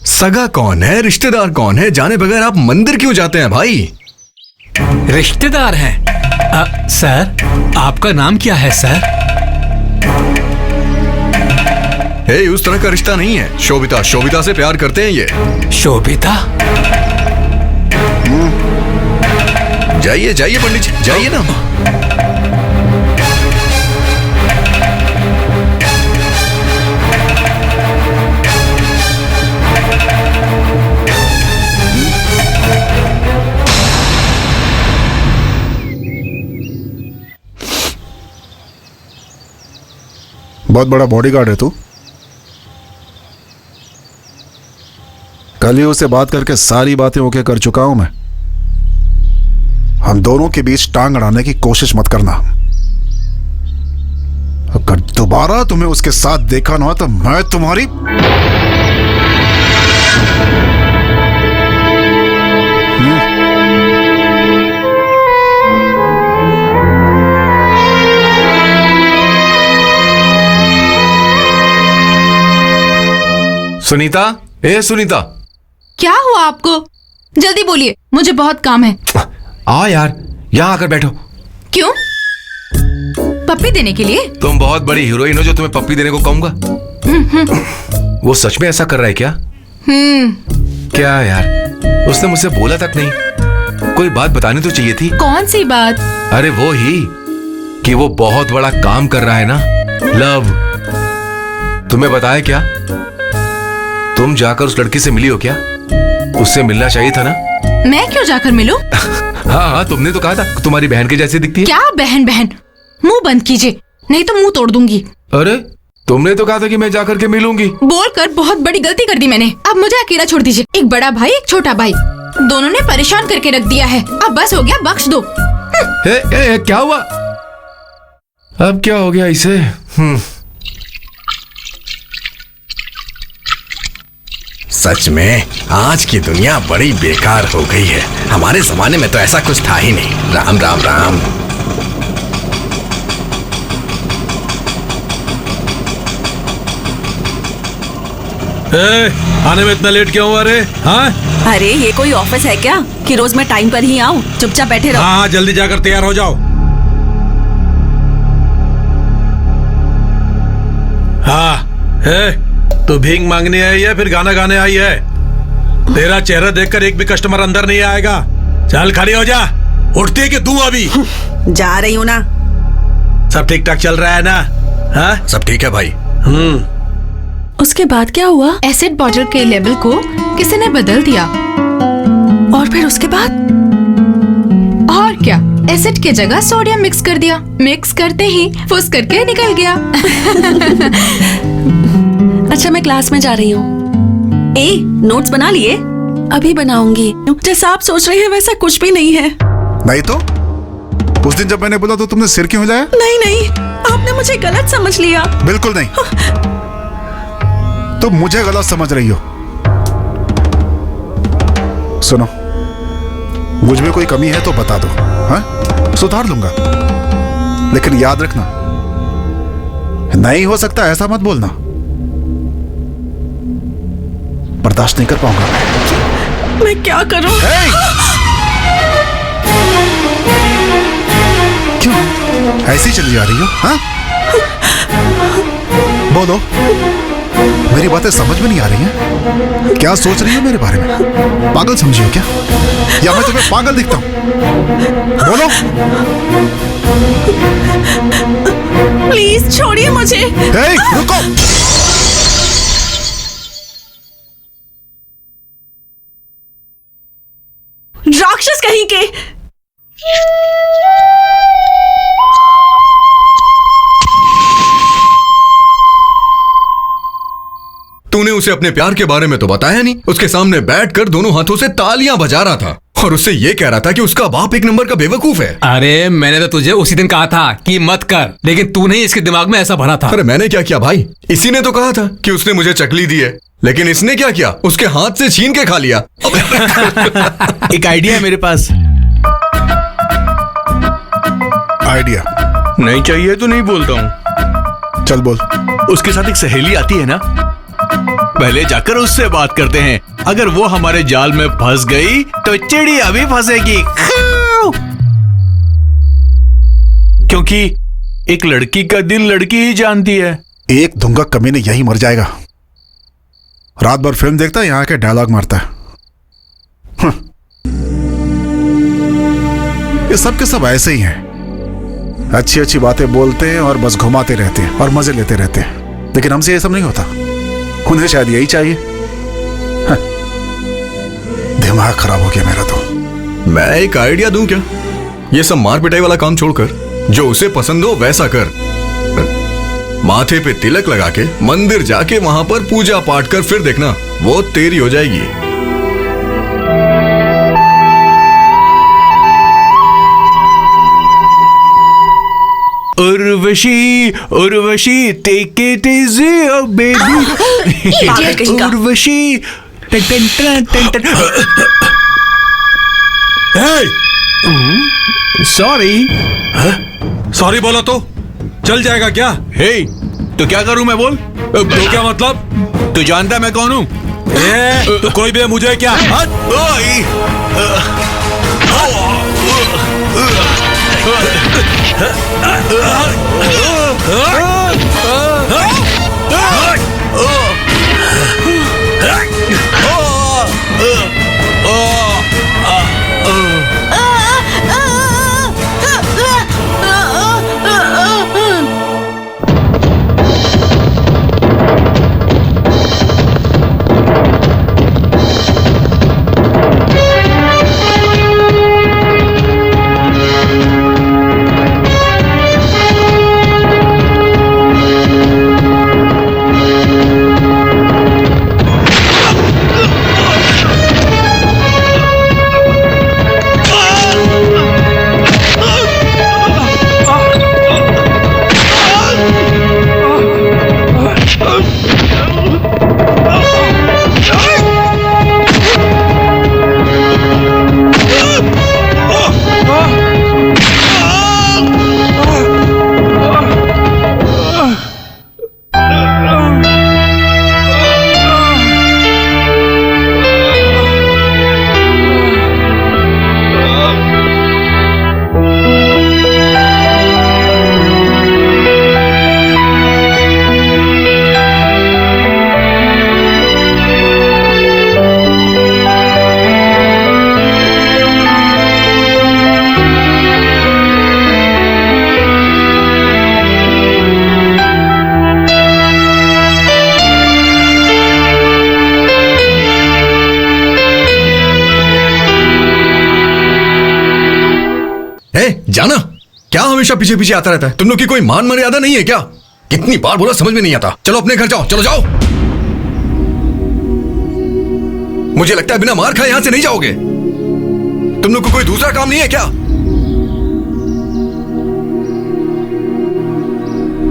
[SPEAKER 8] सगा कौन है, रिश्तेदार कौन है, जाने बगैर आप मंदिर क्यों जाते हैं भाई?
[SPEAKER 3] रिश्तेदार हैं। सर आपका नाम क्या है सर?
[SPEAKER 8] हे, उस तरह का रिश्ता नहीं है। शोभिता, शोभिता से प्यार करते हैं ये।
[SPEAKER 3] शोभिता?
[SPEAKER 8] जाइए जाइए पंडित जी, जाइए ना।
[SPEAKER 7] बहुत बड़ा बॉडीगार्ड है तू। कल ही उससे बात करके सारी बातें ओके कर चुका हूं मैं। हम दोनों के बीच टांग अड़ाने की कोशिश मत करना। अगर दोबारा तुम्हें उसके साथ देखा ना तो मैं तुम्हारी
[SPEAKER 2] सुनीता, ए सुनीता।
[SPEAKER 5] क्या हुआ आपको? जल्दी बोलिए, मुझे बहुत काम है।
[SPEAKER 2] आ यार, यहाँ आकर बैठो।
[SPEAKER 5] क्यों? पप्पी देने के लिए?
[SPEAKER 2] तुम बहुत बड़ी हीरोइन हो जो तुम्हें पप्पी देने को कहूंगा। वो सच में ऐसा कर रहा है क्या? क्या यार, उसने मुझसे बोला तक नहीं। कोई बात बतानी तो चाहिए थी।
[SPEAKER 5] कौन सी बात?
[SPEAKER 2] अरे वो ही कि वो बहुत बड़ा काम कर रहा है ना, लव। तुम्हें बताया क्या? तुम जाकर उस लड़की से मिली हो क्या? उससे मिलना चाहिए था ना।
[SPEAKER 5] मैं क्यों जाकर मिलूं?
[SPEAKER 2] हाँ हाँ, तुमने तो कहा था तुम्हारी बहन के जैसी दिखती है।
[SPEAKER 5] क्या बहन बहन? मुंह बंद कीजिए, नहीं तो मुंह तोड़ दूंगी।
[SPEAKER 2] अरे तुमने तो कहा था कि मैं जाकर के मिलूंगी।
[SPEAKER 5] बोलकर बहुत बड़ी गलती कर दी मैंने। अब मुझे अकेला छोड़ दीजिए। एक बड़ा भाई, एक छोटा भाई, दोनों ने परेशान करके रख दिया है। अब बस हो गया, बख्श दो।
[SPEAKER 2] क्या हुआ? अब क्या हो गया इसे?
[SPEAKER 11] सच में आज की दुनिया बड़ी बेकार हो गई है। हमारे जमाने में तो ऐसा कुछ था ही नहीं। राम राम राम।
[SPEAKER 1] आने में इतना लेट क्यों हुआ रे? हाँ
[SPEAKER 9] अरे ये कोई ऑफिस है क्या कि रोज मैं टाइम पर ही आऊँ? चुपचाप बैठे रहो।
[SPEAKER 1] हाँ, जल्दी जाकर तैयार हो जाओ। हाँ, तो भीख मांगने आई है फिर गाना गाने आई है? तेरा चेहरा देखकर एक भी कस्टमर अंदर नहीं आएगा। चल खड़ी हो जा। उठती है कि तू अभी?
[SPEAKER 9] जा रही हूँ ना।
[SPEAKER 1] सब ठीक ठाक चल रहा है ना? हाँ
[SPEAKER 8] सब ठीक है भाई।
[SPEAKER 9] उसके बाद क्या हुआ?
[SPEAKER 5] एसिड बॉटल के लेवल को किसी ने बदल दिया।
[SPEAKER 9] और फिर उसके बाद?
[SPEAKER 5] और क्या, एसिड की जगह सोडियम मिक्स कर दिया। मिक्स करते ही फुस करके निकल गया।
[SPEAKER 9] अच्छा मैं क्लास में जा रही हूँ। ए नोट्स बना लिए? अभी बनाऊंगी। जैसा आप सोच रहे हैं वैसा कुछ भी नहीं है।
[SPEAKER 7] नहीं तो उस दिन जब मैंने बोला तो तुमने सिर क्यों हिलाया?
[SPEAKER 9] नहीं नहीं, आपने मुझे गलत समझ लिया।
[SPEAKER 7] बिल्कुल नहीं, तुम मुझे गलत समझ रही हो। सुनो, मुझ में कोई कमी है तो बता दो, हाँ? सुधार लूंगा। लेकिन याद रखना, नहीं हो सकता ऐसा मत बोलना। बर्दाश्त नहीं कर पाऊंगा।
[SPEAKER 9] मैं क्या करूं?
[SPEAKER 7] क्यों ऐसी चली जा रही हो? हाँ? बोलो, मेरी बातें समझ में नहीं आ रही हैं? क्या सोच रही हो मेरे बारे में? पागल समझी हो क्या? या मैं तुम्हें पागल दिखता हूं? बोलो।
[SPEAKER 9] प्लीज छोड़िए मुझे।
[SPEAKER 7] रुको।
[SPEAKER 9] राक्षस कहीं के।
[SPEAKER 2] तूने उसे अपने प्यार के बारे में तो बताया नहीं। उसके सामने बैठकर दोनों हाथों से तालियां बजा रहा था और उससे ये कह रहा था कि उसका बाप एक नंबर का बेवकूफ है।
[SPEAKER 3] अरे मैंने तो तुझे उसी दिन कहा था कि मत कर, लेकिन तूने इसके दिमाग में ऐसा भरा था।
[SPEAKER 2] अरे मैंने क्या किया भाई? इसी ने तो कहा था कि उसने मुझे चकली दी है, लेकिन इसने क्या किया? उसके हाथ से छीन के खा लिया।
[SPEAKER 8] एक आइडिया है मेरे पास।
[SPEAKER 7] आइडिया
[SPEAKER 8] नहीं चाहिए तो नहीं बोलता हूँ।
[SPEAKER 7] चल बोल।
[SPEAKER 8] उसके साथ एक सहेली आती है ना, पहले जाकर उससे बात करते हैं। अगर वो हमारे जाल में फंस गई तो चिड़िया भी फंसेगी, क्योंकि एक लड़की का दिल लड़की ही जानती है।
[SPEAKER 7] एक धुंगा कमीने यही मर जाएगा। रात भर फिल्म देखता है, यहाँ के डायलॉग मारता है। ये सब के सब ऐसे ही हैं। अच्छी अच्छी बातें बोलते हैं और बस घुमाते रहते हैं और मजे लेते रहते हैं, लेकिन हमसे ये सब नहीं होता। उन्हें शायद यही चाहिए। दिमाग खराब हो गया मेरा तो।
[SPEAKER 2] मैं एक आइडिया दूं क्या? ये सब मार पिटाई वाला काम छोड़कर जो उसे पसंद हो वैसा कर। माथे पे तिलक लगा के मंदिर जाके वहां पर पूजा पाठ कर, फिर देखना वो तेरी हो जाएगी।
[SPEAKER 8] Urvashi Urvashi take it easy oh baby. Urvashi sorry.
[SPEAKER 1] Sorry बोलो तो चल जाएगा क्या?
[SPEAKER 8] हे तो क्या करूं मैं? बोल।
[SPEAKER 1] तो क्या मतलब?
[SPEAKER 8] तू जानता मैं कौन हूं?
[SPEAKER 1] तो कोई भी मुझे क्या?
[SPEAKER 2] जाना क्या हमेशा पीछे पीछे आता रहता है? तुम लोग की कोई मान मर्यादा नहीं है क्या? कितनी बार बोला, समझ में नहीं आता। चलो अपने घर जाओ, चलो जाओ। मुझे लगता है बिना मार खाए यहां से नहीं जाओगे। तुम लोग को कोई दूसरा काम नहीं है क्या?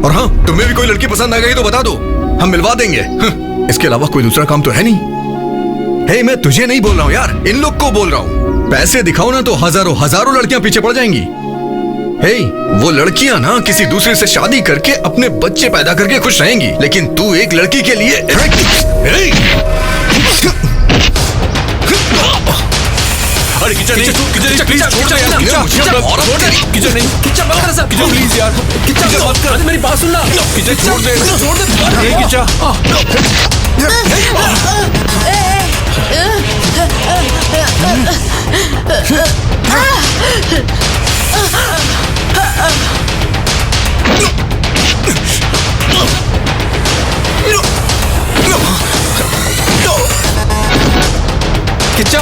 [SPEAKER 2] और हाँ, तुम्हें भी कोई लड़की पसंद आ गई तो बता दो, हम मिलवा देंगे। इसके अलावा कोई दूसरा काम तो है नहीं। हे, मैं तुझे नहीं बोल रहा हूं यार, इन लोग को बोल रहा हूं। पैसे दिखाओ ना तो हजारों हजारों लड़कियां पीछे पड़ जाएंगी। हे, वो लड़कियां ना किसी दूसरे से शादी करके अपने बच्चे पैदा करके खुश रहेंगी, लेकिन तू एक लड़की के लिए
[SPEAKER 8] अरे किचन नहीं, किचन प्लीज छोड़ दे यार, किचन नहीं, किचन मत कर सब, किचन प्लीज यार, किचन मत कर, मेरी बात सुन ना, किचन छोड़ दे, नहीं किचन।
[SPEAKER 3] किच्चा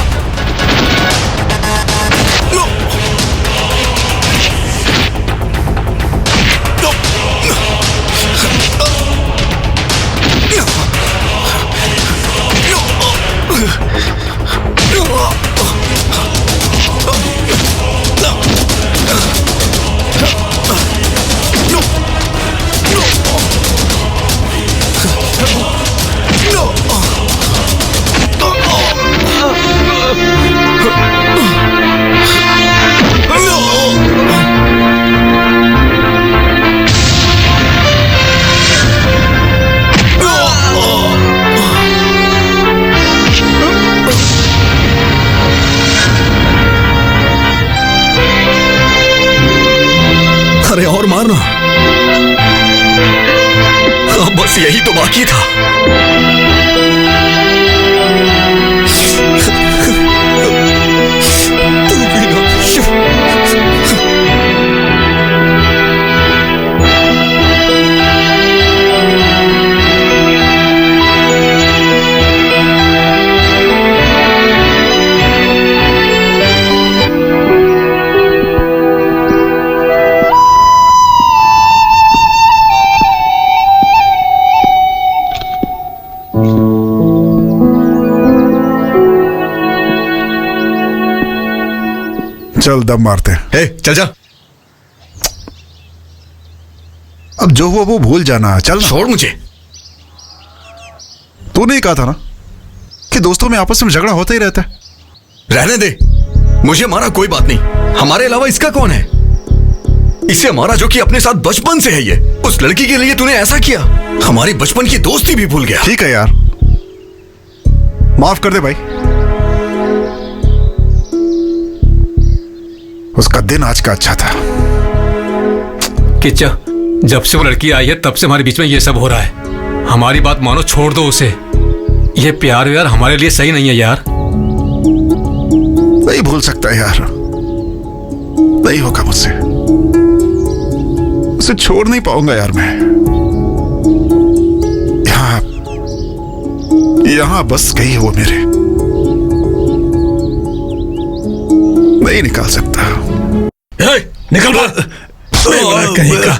[SPEAKER 11] मारना। अब बस यही तो बाकी था। तू भी ना।
[SPEAKER 7] चल दम मारते हैं।
[SPEAKER 11] हे, चल जा।
[SPEAKER 7] अब जो हुआ वो भूल जाना। चल ना।
[SPEAKER 11] छोड़ मुझे।
[SPEAKER 7] तूने ही कहा था ना कि दोस्तों में आपस में झगड़ा होता ही रहता है।
[SPEAKER 11] रहने दे, मुझे मारा कोई बात नहीं। हमारे अलावा इसका कौन है? इसे मारा जो कि अपने साथ बचपन से है। ये उस लड़की के लिए तूने ऐसा किया, हमारी बचपन की दोस्ती भी भूल गया।
[SPEAKER 7] ठीक है यार, माफ कर दे भाई। उसका दिन आज का अच्छा था।
[SPEAKER 3] किच्चा, जब से वो लड़की आई है तब से हमारे बीच में ये सब हो रहा है। हमारी बात मानो, छोड़ दो उसे। ये प्यार यार हमारे लिए सही नहीं है यार।
[SPEAKER 7] नहीं भूल सकता यार, नहीं होगा मुझसे। उसे छोड़ नहीं पाऊंगा यार मैं। यहां बस गई वो मेरे, नहीं निकाल सकता।
[SPEAKER 1] निकल कहीं का।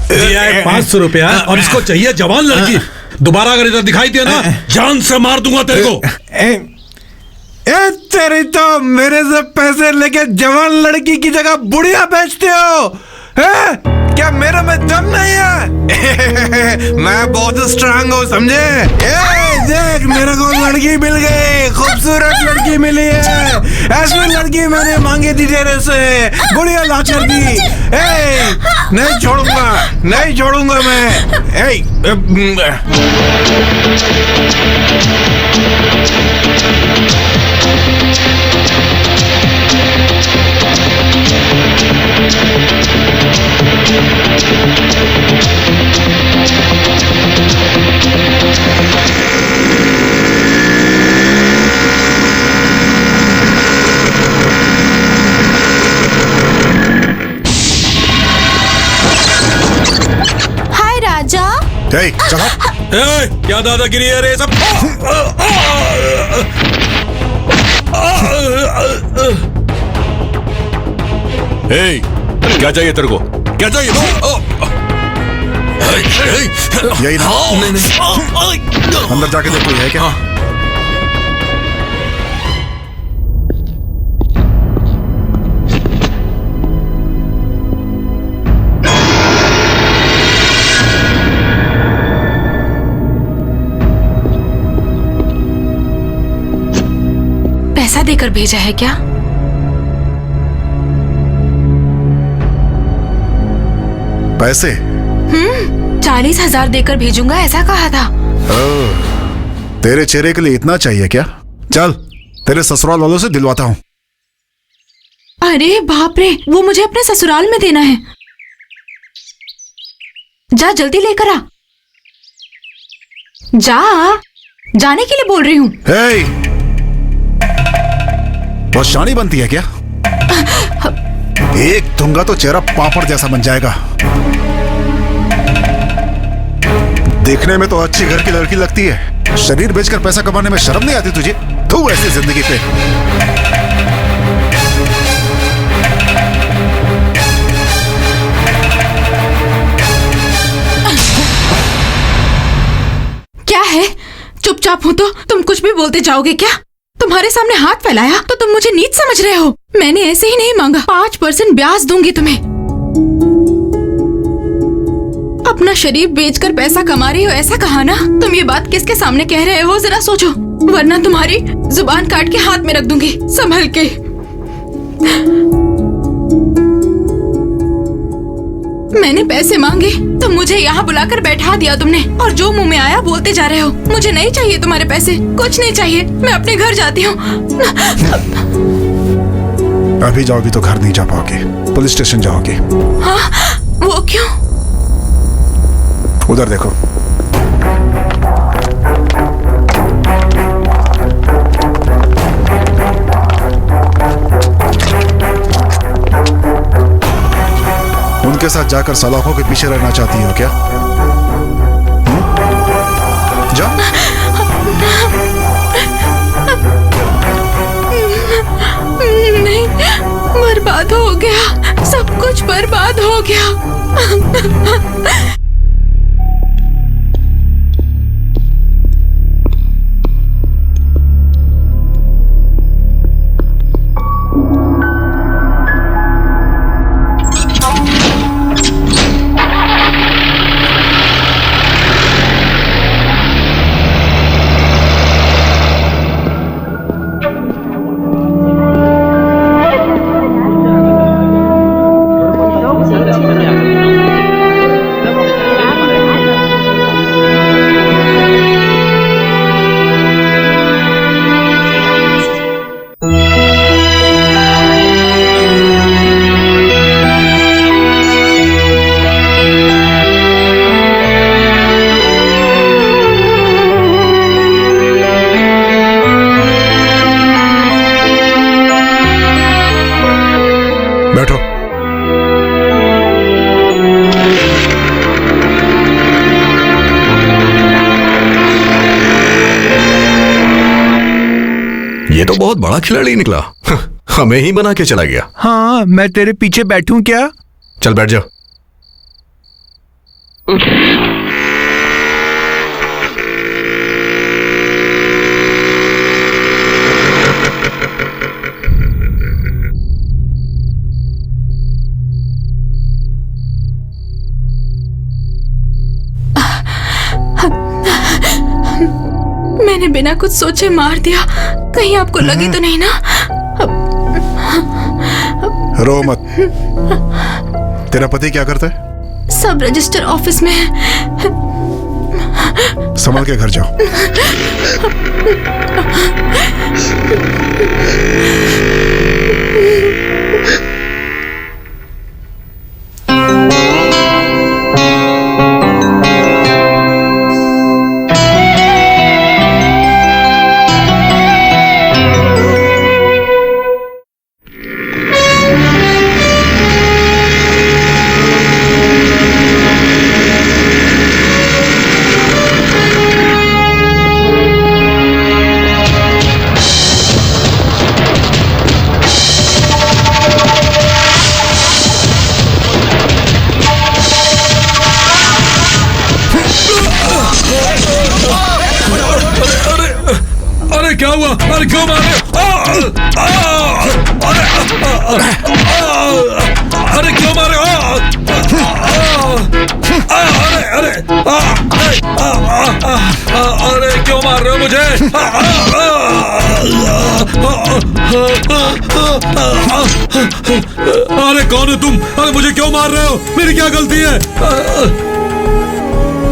[SPEAKER 1] दिया है 500 रुपया और इसको चाहिए जवान लड़की। दोबारा अगर इधर दिखाई दिया ना, जान से मार दूंगा तेरे को।
[SPEAKER 12] तेरी तो मेरे से पैसे लेके जवान लड़की की जगह बुढ़िया बेचते हो हैं? क्या मेरे में दम नहीं है? मैं बहुत स्ट्रांग हूँ, समझे? देख, मेरे को लड़की मिल गई, खूबसूरत लड़की मिली है। ऐसी लड़की मैंने मांगी थी तेरे से, बुढ़िया ला कर दी। नहीं छोड़ूंगा, नहीं छोड़ूंगा मैं।
[SPEAKER 4] हाय राजा।
[SPEAKER 7] चलो।
[SPEAKER 1] क्या दादागिरी है रे सब।
[SPEAKER 8] क्या चाहिए तेरे को? क्या चाहिए?
[SPEAKER 7] यही ना? अंदर जाके देखो है क्या?
[SPEAKER 5] पैसा देकर भेजा है क्या?
[SPEAKER 7] पैसे?
[SPEAKER 5] 40,000 देकर भेजूंगा ऐसा कहा था।
[SPEAKER 7] तेरे चेहरे के लिए इतना चाहिए क्या? चल, तेरे ससुराल वालों से दिलवाता हूँ।
[SPEAKER 5] अरे बाप रे, वो मुझे अपने ससुराल में देना है। जा जल्दी लेकर आ। जा, जाने के लिए बोल रही हूँ।
[SPEAKER 7] बहुत शानी बनती है क्या? एक दूंगा तो चेहरा पापड़ जैसा बन जाएगा। देखने में तो अच्छी घर की लड़की लगती है, शरीर बेचकर पैसा कमाने में शर्म नहीं आती तुझे? तू ऐसी जिंदगी पे।
[SPEAKER 5] क्या है? चुपचाप हो तो तुम कुछ भी बोलते जाओगे क्या? तुम्हारे सामने हाथ फैलाया तो तुम मुझे नीच समझ रहे हो? मैंने ऐसे ही नहीं मांगा। 5% ब्याज दूंगी तुम्हें। अपना शरीर बेचकर पैसा कमा रही हो ऐसा कहा ना? तुम ये बात किसके सामने कह रहे हो जरा सोचो, वरना तुम्हारी जुबान काट के हाथ में रख दूंगी। संभल के। मैंने पैसे मांगे तो मुझे यहाँ बुलाकर बैठा दिया तुमने, और जो मुंह में आया बोलते जा रहे हो। मुझे नहीं चाहिए तुम्हारे पैसे, कुछ नहीं चाहिए। मैं अपने घर जाती हूँ।
[SPEAKER 7] अभी जाओगी तो घर नहीं जा पाओगी, पुलिस स्टेशन जाओगी।
[SPEAKER 5] हाँ, वो क्यों?
[SPEAKER 7] उधर देखो। उनके साथ जाकर सलाखों के पीछे रहना चाहती हो क्या? जाओ।
[SPEAKER 5] नहीं, बर्बाद हो गया, सब कुछ बर्बाद हो गया।
[SPEAKER 7] बैठो।
[SPEAKER 11] ये तो बहुत बड़ा खिलाड़ी निकला। हमें ही बना के चला गया।
[SPEAKER 12] हाँ, मैं तेरे पीछे बैठूं क्या?
[SPEAKER 11] चल बैठ जा।
[SPEAKER 5] मैंने बिना कुछ सोचे मार दिया, कहीं आपको लगी तो नहीं ना?
[SPEAKER 7] रो मत। तेरा पति क्या करता है?
[SPEAKER 5] सब रजिस्टर ऑफिस में है।
[SPEAKER 7] संभल के घर जाओ।
[SPEAKER 1] क्या हुआ? अरे क्यों मारे? अरे क्यों मारे? अरे क्यों मार रहे हो मुझे? अरे कौन हो तुम? अरे मुझे क्यों मार रहे हो? मेरी क्या गलती है?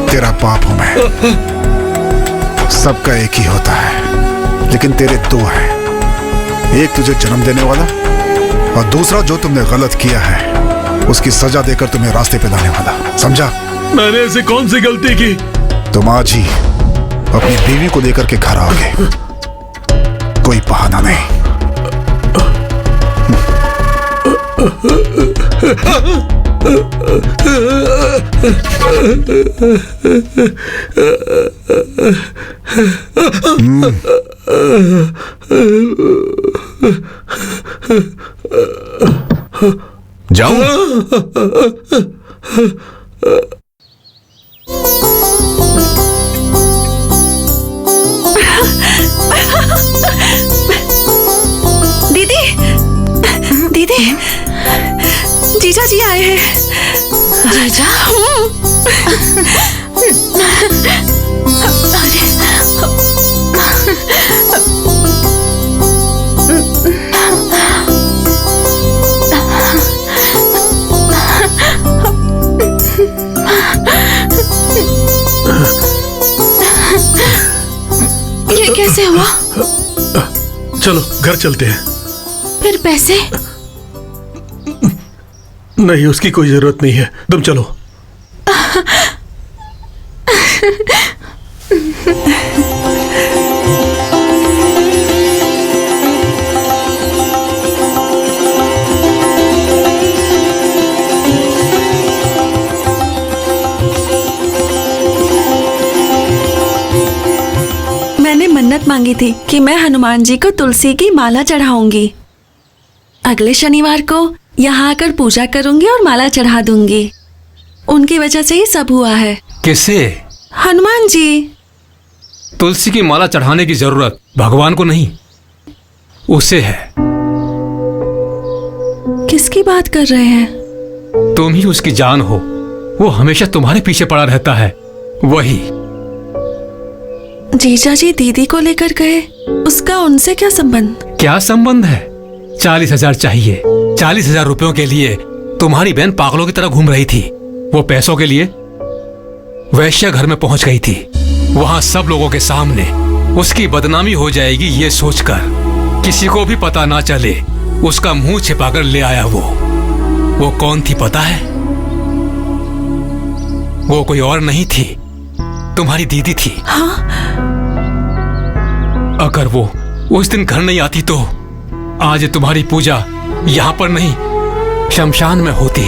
[SPEAKER 7] तेरा पाप हूं मैं। सबका एक ही होता है, लेकिन तेरे दो हैं। एक तुझे जन्म देने वाला और दूसरा जो तुमने गलत किया है उसकी सजा देकर तुम्हें रास्ते पे लाने वाला। समझा?
[SPEAKER 1] मैंने ऐसी कौन सी गलती की?
[SPEAKER 7] तुम आज ही अपनी बीवी को लेकर के घर आओगे। कोई बहाना नहीं।
[SPEAKER 11] जाऊं?
[SPEAKER 9] दीदी, दीदी, जीजा जी आए हैं।
[SPEAKER 5] जीजा? ये कैसे हुआ?
[SPEAKER 1] चलो घर चलते हैं।
[SPEAKER 5] फिर पैसे?
[SPEAKER 1] नहीं, उसकी कोई जरूरत नहीं है। तुम चलो।
[SPEAKER 9] शपथ मांगी थी कि मैं हनुमान जी को तुलसी की माला चढ़ाऊंगी। अगले शनिवार को यहाँ आकर पूजा करूंगी और माला चढ़ा दूंगी। उनकी वजह से ही सब हुआ है।
[SPEAKER 3] किसे?
[SPEAKER 9] हनुमान जी।
[SPEAKER 3] तुलसी की माला चढ़ाने की जरूरत भगवान को नहीं, उसे है।
[SPEAKER 9] किसकी बात कर रहे हैं?
[SPEAKER 3] तुम ही उसकी जान हो। वो हमेशा तुम्हारे पीछे पड़ा रहता है। वही।
[SPEAKER 9] जीजा जी दीदी को लेकर गए, उसका उनसे क्या संबंध?
[SPEAKER 3] क्या संबंध है? 40,000 चाहिए। 40,000 रुपयों के लिए तुम्हारी बहन पागलों की तरह घूम रही थी। वो पैसों के लिए वैश्या घर में पहुंच गई थी। वहां सब लोगों के सामने उसकी बदनामी हो जाएगी ये सोचकर किसी को भी पता ना चले उसका मुंह छिपाकर ले आया। वो कौन थी पता है? वो कोई और नहीं थी, तुम्हारी दीदी थी।
[SPEAKER 9] हाँ?
[SPEAKER 3] अगर वो उस दिन घर नहीं आती तो आज तुम्हारी पूजा यहां पर नहीं, शमशान में होती।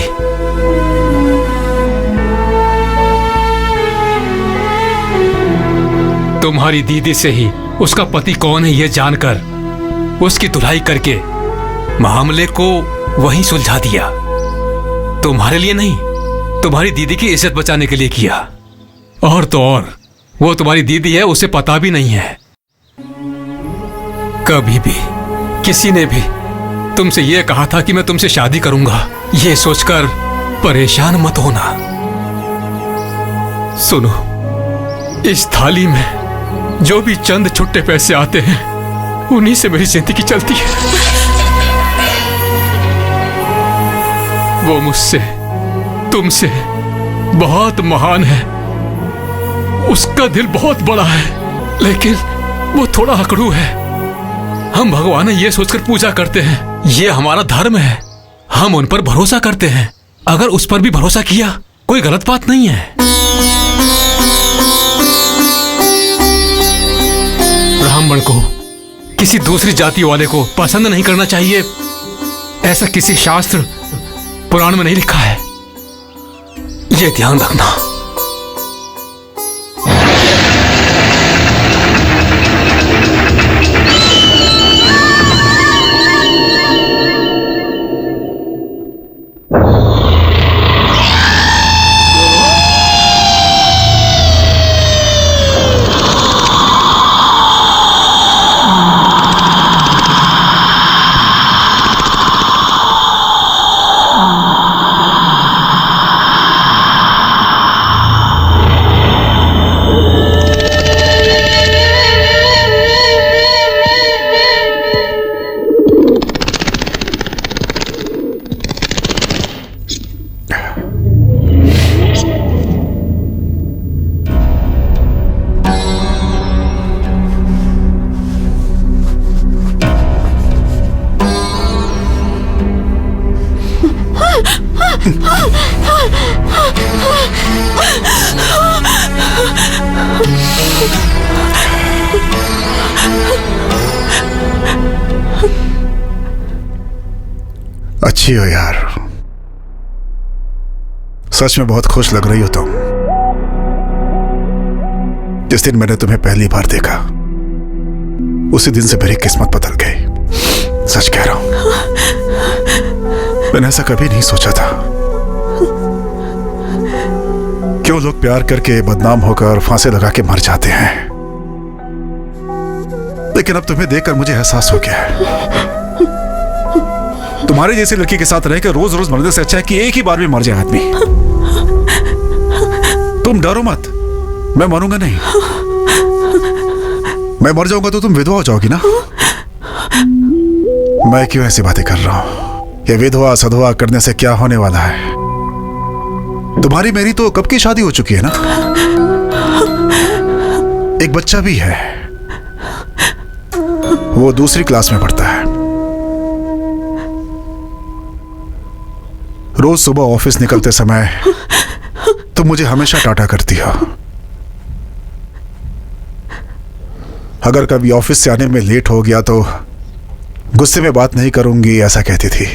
[SPEAKER 3] तुम्हारी दीदी से ही उसका पति कौन है ये जानकर उसकी धुलाई करके मामले को वहीं सुलझा दिया। तुम्हारे लिए नहीं, तुम्हारी दीदी की इज्जत बचाने के लिए किया। और तो और वो तुम्हारी दीदी है, उसे पता भी नहीं है। कभी भी किसी ने भी तुमसे यह कहा था कि मैं तुमसे शादी करूंगा, ये सोचकर परेशान मत होना। सुनो, इस थाली में जो भी चंद छुट्टे पैसे आते हैं उन्हीं से मेरी जिंदगी चलती है। वो मुझसे, तुमसे बहुत महान है। उसका दिल बहुत बड़ा है, लेकिन वो थोड़ा अकड़ू है। हम भगवान ये सोचकर पूजा करते हैं, ये हमारा धर्म है। हम उन पर भरोसा करते हैं। अगर उस पर भी भरोसा किया कोई गलत बात नहीं है। ब्राह्मण को किसी दूसरी जाति वाले को पसंद नहीं करना चाहिए, ऐसा किसी शास्त्र पुराण में नहीं लिखा है। ये ध्यान रखना।
[SPEAKER 7] अच्छी हो यार, सच में बहुत खुश लग रही हो तुम। जिस दिन मैंने तुम्हें पहली बार देखा उसी दिन से मेरी किस्मत बदल गई। सच कह रहा हूं, मैंने ऐसा कभी नहीं सोचा था। क्यों लोग प्यार करके बदनाम होकर फांसी लगा के मर जाते हैं, लेकिन अब तुम्हें देखकर मुझे एहसास हो गया है तुम्हारे जैसी लड़की के साथ रहकर रोज रोज मरने से अच्छा है कि एक ही बार में मर जाए आदमी। तुम डरो मत, मैं मरूंगा नहीं। मैं मर जाऊंगा तो तुम विधवा हो जाओगी ना। मैं क्यों ऐसी बातें कर रहा हूं? ये विधवा सधवा करने से क्या होने वाला है? तुम्हारी मेरी तो कब की शादी हो चुकी है ना, एक बच्चा भी है, वो दूसरी क्लास में पढ़ता है। रोज सुबह ऑफिस निकलते समय तुम मुझे हमेशा टाटा करती हो। अगर कभी ऑफिस से आने में लेट हो गया तो गुस्से में बात नहीं करूंगी ऐसा कहती थी।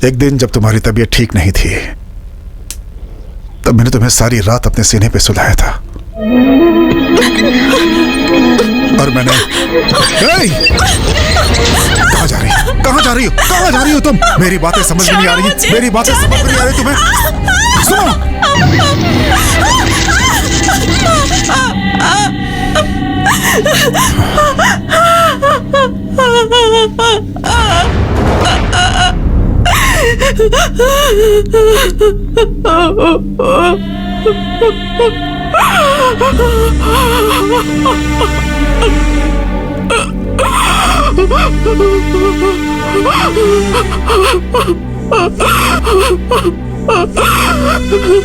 [SPEAKER 7] एक दिन जब तुम्हारी तबीयत ठीक नहीं थी तब मैंने तुम्हें सारी रात अपने सीने पे सुलाया था। और मैंने कहाँ जा रही हो? कहाँ जा रही हो? कहाँ जा रही हो तुम? मेरी बातें समझ में नहीं आ रही। मेरी बातें समझ में नहीं आ रही तुम्हें? सुनो,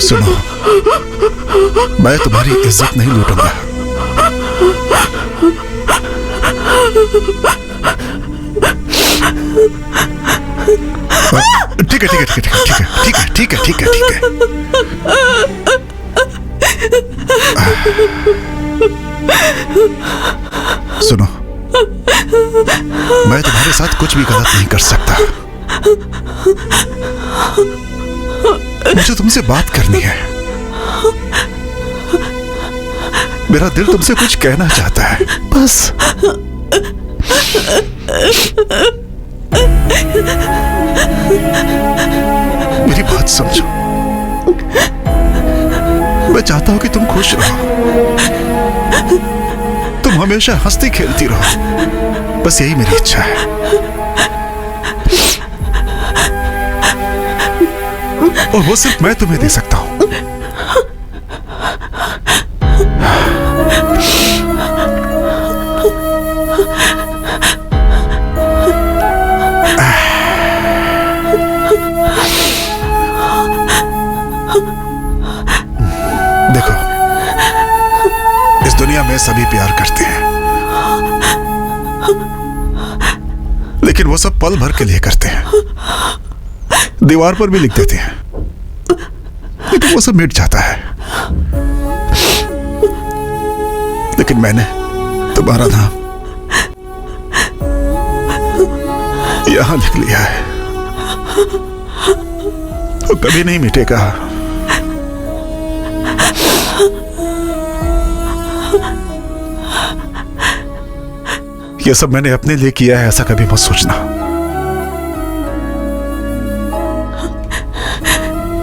[SPEAKER 7] सुनो, मैं तुम्हारी इज्जत नहीं लूटूंगा। ठीक है, ठीक है, ठीक है, ठीक है, ठीक है, ठीक है, ठीक है, ठीक है। सुनो, मैं तुम्हारे साथ कुछ भी गलत नहीं कर सकता। मुझे तुमसे बात करनी है। मेरा दिल तुमसे कुछ कहना चाहता है, बस। मेरी बात समझो। मैं चाहता हूं कि तुम खुश रहो, तुम हमेशा हंसती खेलती रहो, बस यही मेरी इच्छा है। और वो सिर्फ मैं तुम्हें दे सकता हूं। देखो, इस दुनिया में सभी प्यार करते हैं, लेकिन वो सब पल भर के लिए करते हैं। दीवार पर भी लिख देते हैं, लेकिन वो सब मिट जाता है। लेकिन मैंने तुम्हारा नाम यहां लिख लिया है, वो कभी नहीं मिटेगा। ये सब मैंने अपने लिए किया है, ऐसा कभी मत सोचना।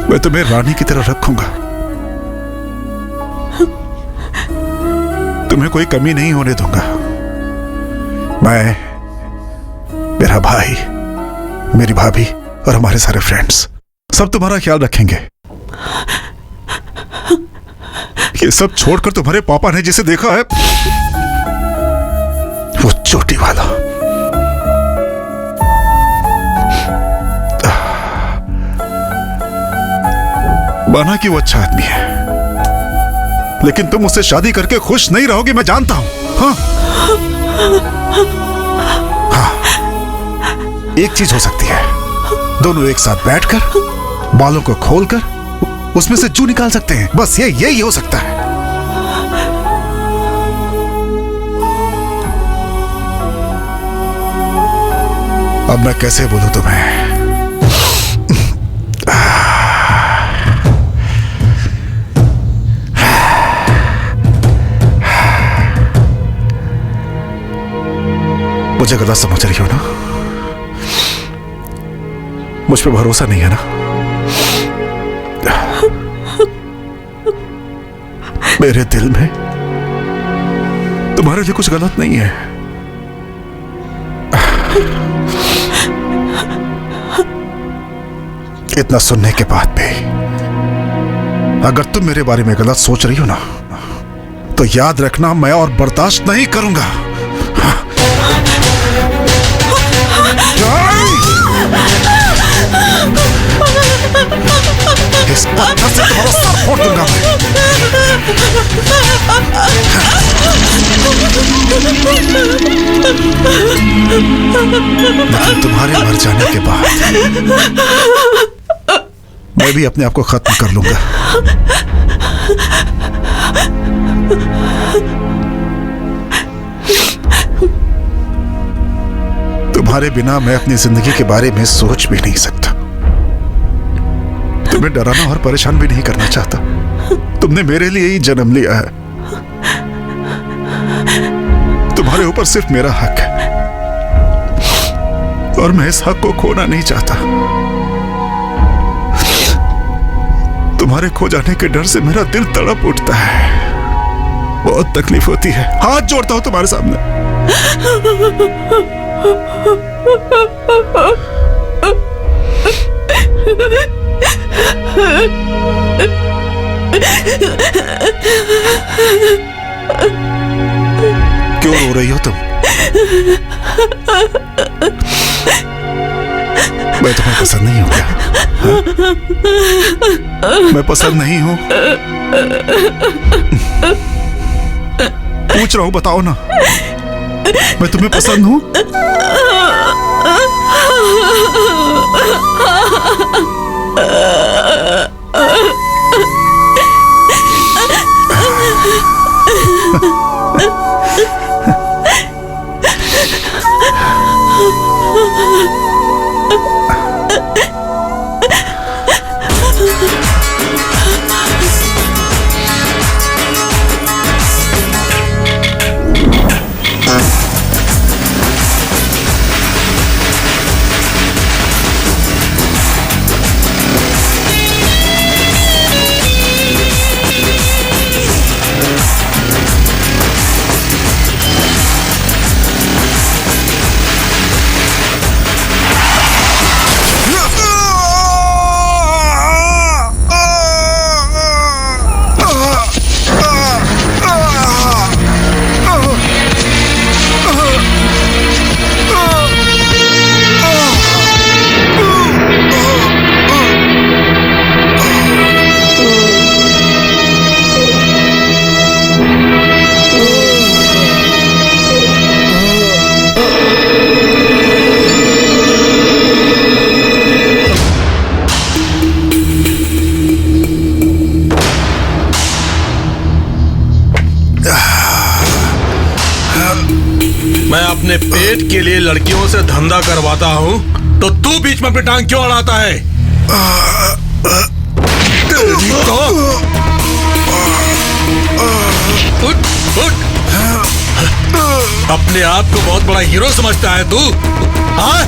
[SPEAKER 7] मैं तुम्हें रानी की तरह रखूंगा, तुम्हें कोई कमी नहीं होने दूंगा। मैं, मेरा भाई, मेरी भाभी और हमारे सारे फ्रेंड्स सब तुम्हारा ख्याल रखेंगे। ये सब छोड़कर तुम्हारे पापा ने जिसे देखा है, वो चोटी वाला, माना कि वो अच्छा आदमी है, लेकिन तुम उससे शादी करके खुश नहीं रहोगे, मैं जानता हूं। हाँ, हाँ, एक चीज हो सकती है, दोनों एक साथ बैठकर बालों को खोलकर उसमें से जू निकाल सकते हैं। बस यही हो सकता है। अब मैं कैसे बोलूं तुम्हें? मुझे गलत समझ रही हो ना? मुझ पे भरोसा नहीं है ना? मेरे दिल में तुम्हारे लिए कुछ गलत नहीं है। इतना सुनने के बाद भी अगर तुम मेरे बारे में गलत सोच रही हो ना, तो याद रखना, मैं और बर्दाश्त नहीं करूंगा। इस पत्थर से तुम्हारा सर फोड़ दूंगा मैं। लेकिन तुम्हारे मर जाने के बाद मैं भी अपने आप को खत्म कर लूंगा। तुम्हारे बिना मैं अपनी जिंदगी के बारे में सोच भी नहीं सकता। तुम्हें डराना और परेशान भी नहीं करना चाहता। तुमने मेरे लिए ही जन्म लिया है, ऊपर सिर्फ मेरा हक है और मैं इस हक को खोना नहीं चाहता। तुम्हारे खो जाने के डर से मेरा दिल तड़प उठता है, बहुत तकलीफ होती है। हाथ जोड़ता हूं तुम्हारे सामने। क्यों रो रही हो तुम? मैं तुम्हें पसंद नहीं हूं क्या? हाँ? मैं पसंद नहीं हूं? पूछ रहा हूं, बताओ ना, मैं तुम्हें पसंद हूं?
[SPEAKER 1] मैं अपने पेट के लिए लड़कियों से धंधा करवाता हूँ, तो तू बीच में अपनी टांग क्यों अड़ाता है? उठ, उठ। अपने आप को बहुत बड़ा हीरो समझता है तू? हाँ?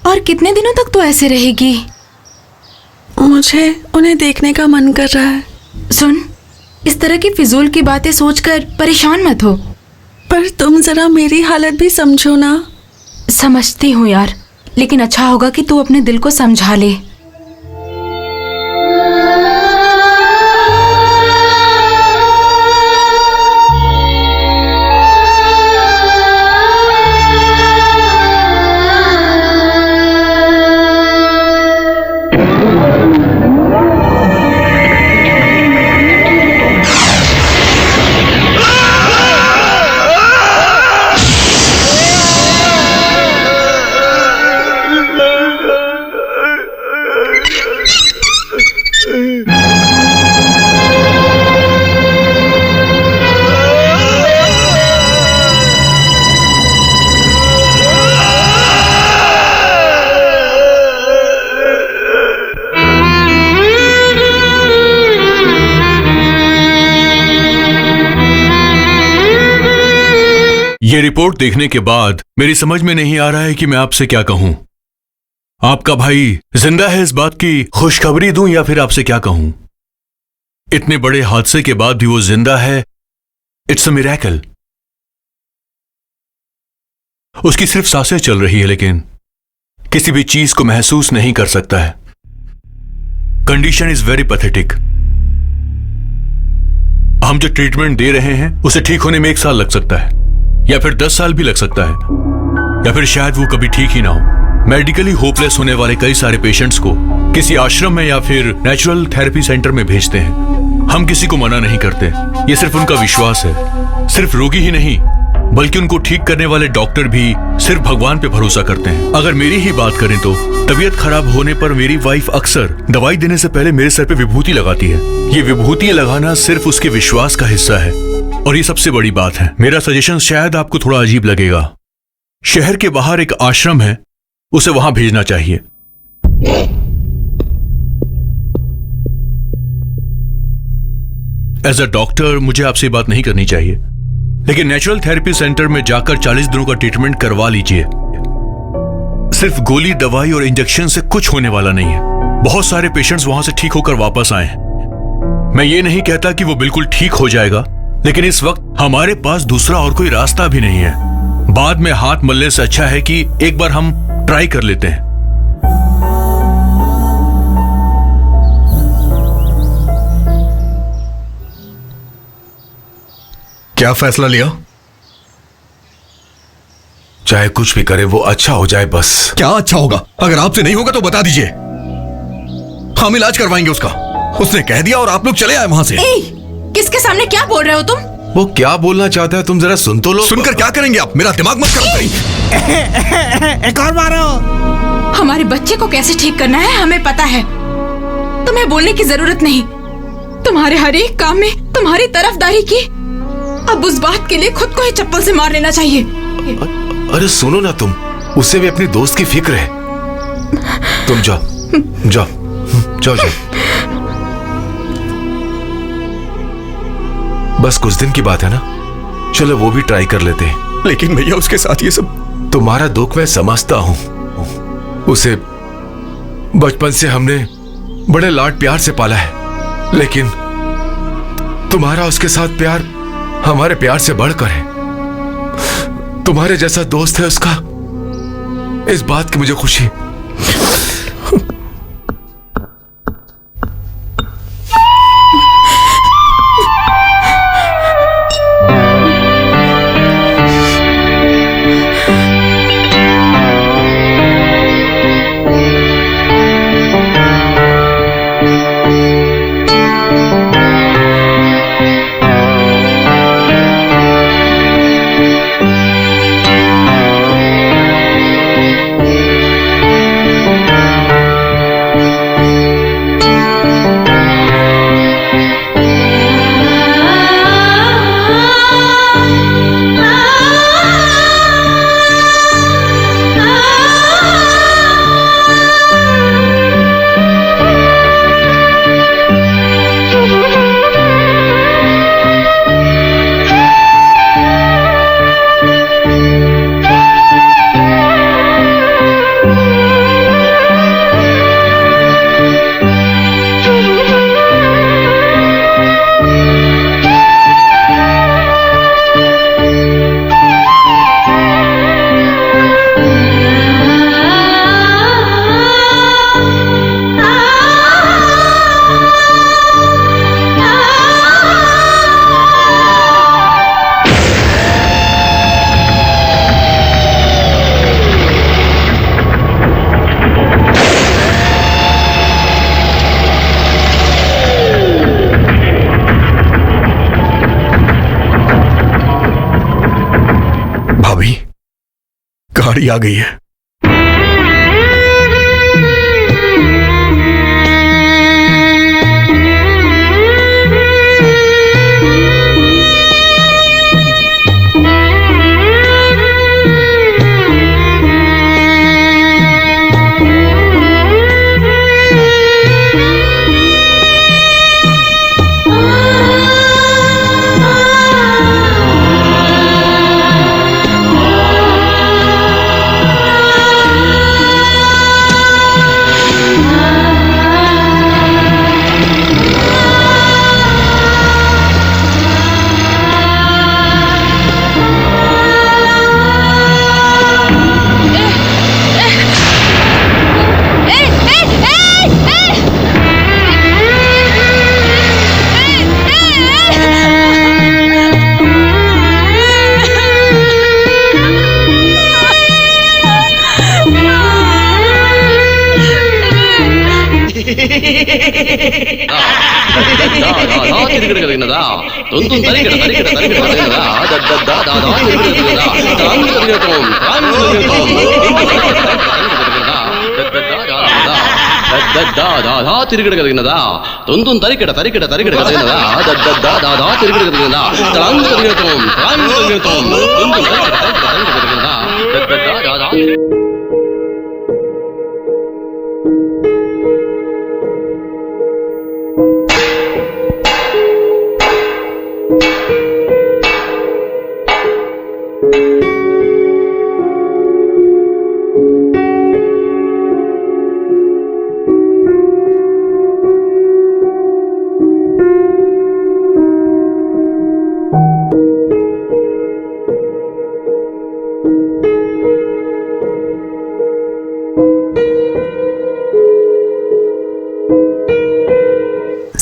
[SPEAKER 5] और कितने दिनों तक तो ऐसे रहेगी?
[SPEAKER 9] मुझे उन्हें देखने का मन कर रहा है।
[SPEAKER 5] सुन, इस तरह की फिजूल की बातें सोचकर परेशान मत हो।
[SPEAKER 9] पर तुम जरा मेरी हालत भी समझो ना।
[SPEAKER 5] समझती हूँ यार, लेकिन अच्छा होगा कि तू अपने दिल को समझा ले।
[SPEAKER 8] ये रिपोर्ट देखने के बाद मेरी समझ में नहीं आ रहा है कि मैं आपसे क्या कहूं। आपका भाई जिंदा है इस बात की खुशखबरी दूं या फिर आपसे क्या कहूं? इतने बड़े हादसे के बाद भी वो जिंदा है। It's a miracle. उसकी सिर्फ सांसें चल रही है, लेकिन किसी भी चीज को महसूस नहीं कर सकता है। Condition is very pathetic. हम जो ट्रीटमेंट दे रहे हैं उसे ठीक होने में 1 साल लग सकता है, या फिर 10 साल भी लग सकता है, या फिर शायद वो कभी ठीक ही ना हो। मेडिकली होपलेस होने वाले कई सारे पेशेंट्स को किसी आश्रम में या फिर नेचुरल थेरेपी सेंटर में भेजते हैं। हम किसी को मना नहीं करते, ये सिर्फ उनका विश्वास है। सिर्फ रोगी ही नहीं, बल्कि उनको ठीक करने वाले डॉक्टर भी सिर्फ भगवान पे भरोसा करते हैं। अगर मेरी ही बात करें तो तबीयत खराब होने पर मेरी वाइफ अक्सर दवाई देने से पहले मेरे सर पे विभूति लगाती है। ये विभूति लगाना सिर्फ उसके विश्वास का हिस्सा है, और ये सबसे बड़ी बात है। मेरा सजेशन शायद आपको थोड़ा अजीब लगेगा। शहर के बाहर एक आश्रम है, उसे वहां भेजना चाहिए। एज अ डॉक्टर मुझे आपसे बात नहीं करनी चाहिए, लेकिन नेचुरल थेरेपी सेंटर में जाकर 40 दिनों का ट्रीटमेंट करवा लीजिए। सिर्फ गोली, दवाई और इंजेक्शन से कुछ होने वाला नहीं है। बहुत सारे पेशेंट्स वहां से ठीक होकर वापस आए हैं। मैं ये नहीं कहता कि वो बिल्कुल ठीक हो जाएगा, लेकिन इस वक्त हमारे पास दूसरा और कोई रास्ता भी नहीं है। बाद में हाथ मलने से अच्छा है कि एक बार हम ट्राई कर लेते हैं।
[SPEAKER 11] क्या फैसला लिया?
[SPEAKER 2] चाहे कुछ भी करे वो अच्छा हो जाए बस।
[SPEAKER 11] क्या अच्छा होगा? अगर आपसे नहीं होगा तो बता दीजिए, हम इलाज करवाएंगे उसका। उसने कह दिया और आप लोग चले आए वहां से।
[SPEAKER 5] किसके सामने क्या बोल रहे हो तुम?
[SPEAKER 2] वो क्या बोलना चाहता है तुम जरा सुन तो लो।
[SPEAKER 11] सुनकर क्या करेंगे आप? मेरा दिमाग मत खराब।
[SPEAKER 10] एक और मारो।
[SPEAKER 5] हमारे बच्चे को कैसे ठीक करना है हमें पता है, तुम्हें बोलने की जरूरत नहीं। तुम्हारे हर एक काम में तुम्हारी तरफदारी की। अब उस बात के लिए खुद को ही चप्पल से मार लेना चाहिए।
[SPEAKER 2] अरे सुनो ना तुम, उससे भी अपनी दोस्त की फिक्र है। तुम जाओ जाओ जाओ जाओ। बस कुछ दिन की बात है ना, चलो वो भी ट्राई कर लेते हैं।
[SPEAKER 11] लेकिन भैया उसके साथ ये सब।
[SPEAKER 2] तुम्हारा दुख मैं समझता हूं। उसे बचपन से हमने बड़े लाड प्यार से पाला है, लेकिन तुम्हारा उसके साथ प्यार हमारे प्यार से बढ़कर है। तुम्हारे जैसा दोस्त है उसका, इस बात की मुझे खुशी।
[SPEAKER 11] बारी आ गई है।
[SPEAKER 13] తిరిగడగలిగినదా తొందం తరికెడ తరికెడ తరికెడగలిగినదా దద్దదా తిరిగడగలిగినదా తలాంగు తిరిగటం తలాంగు తిరిగటం తొందం తరికెడ తరికెడ తరికెడగలిగినదా దద్దదా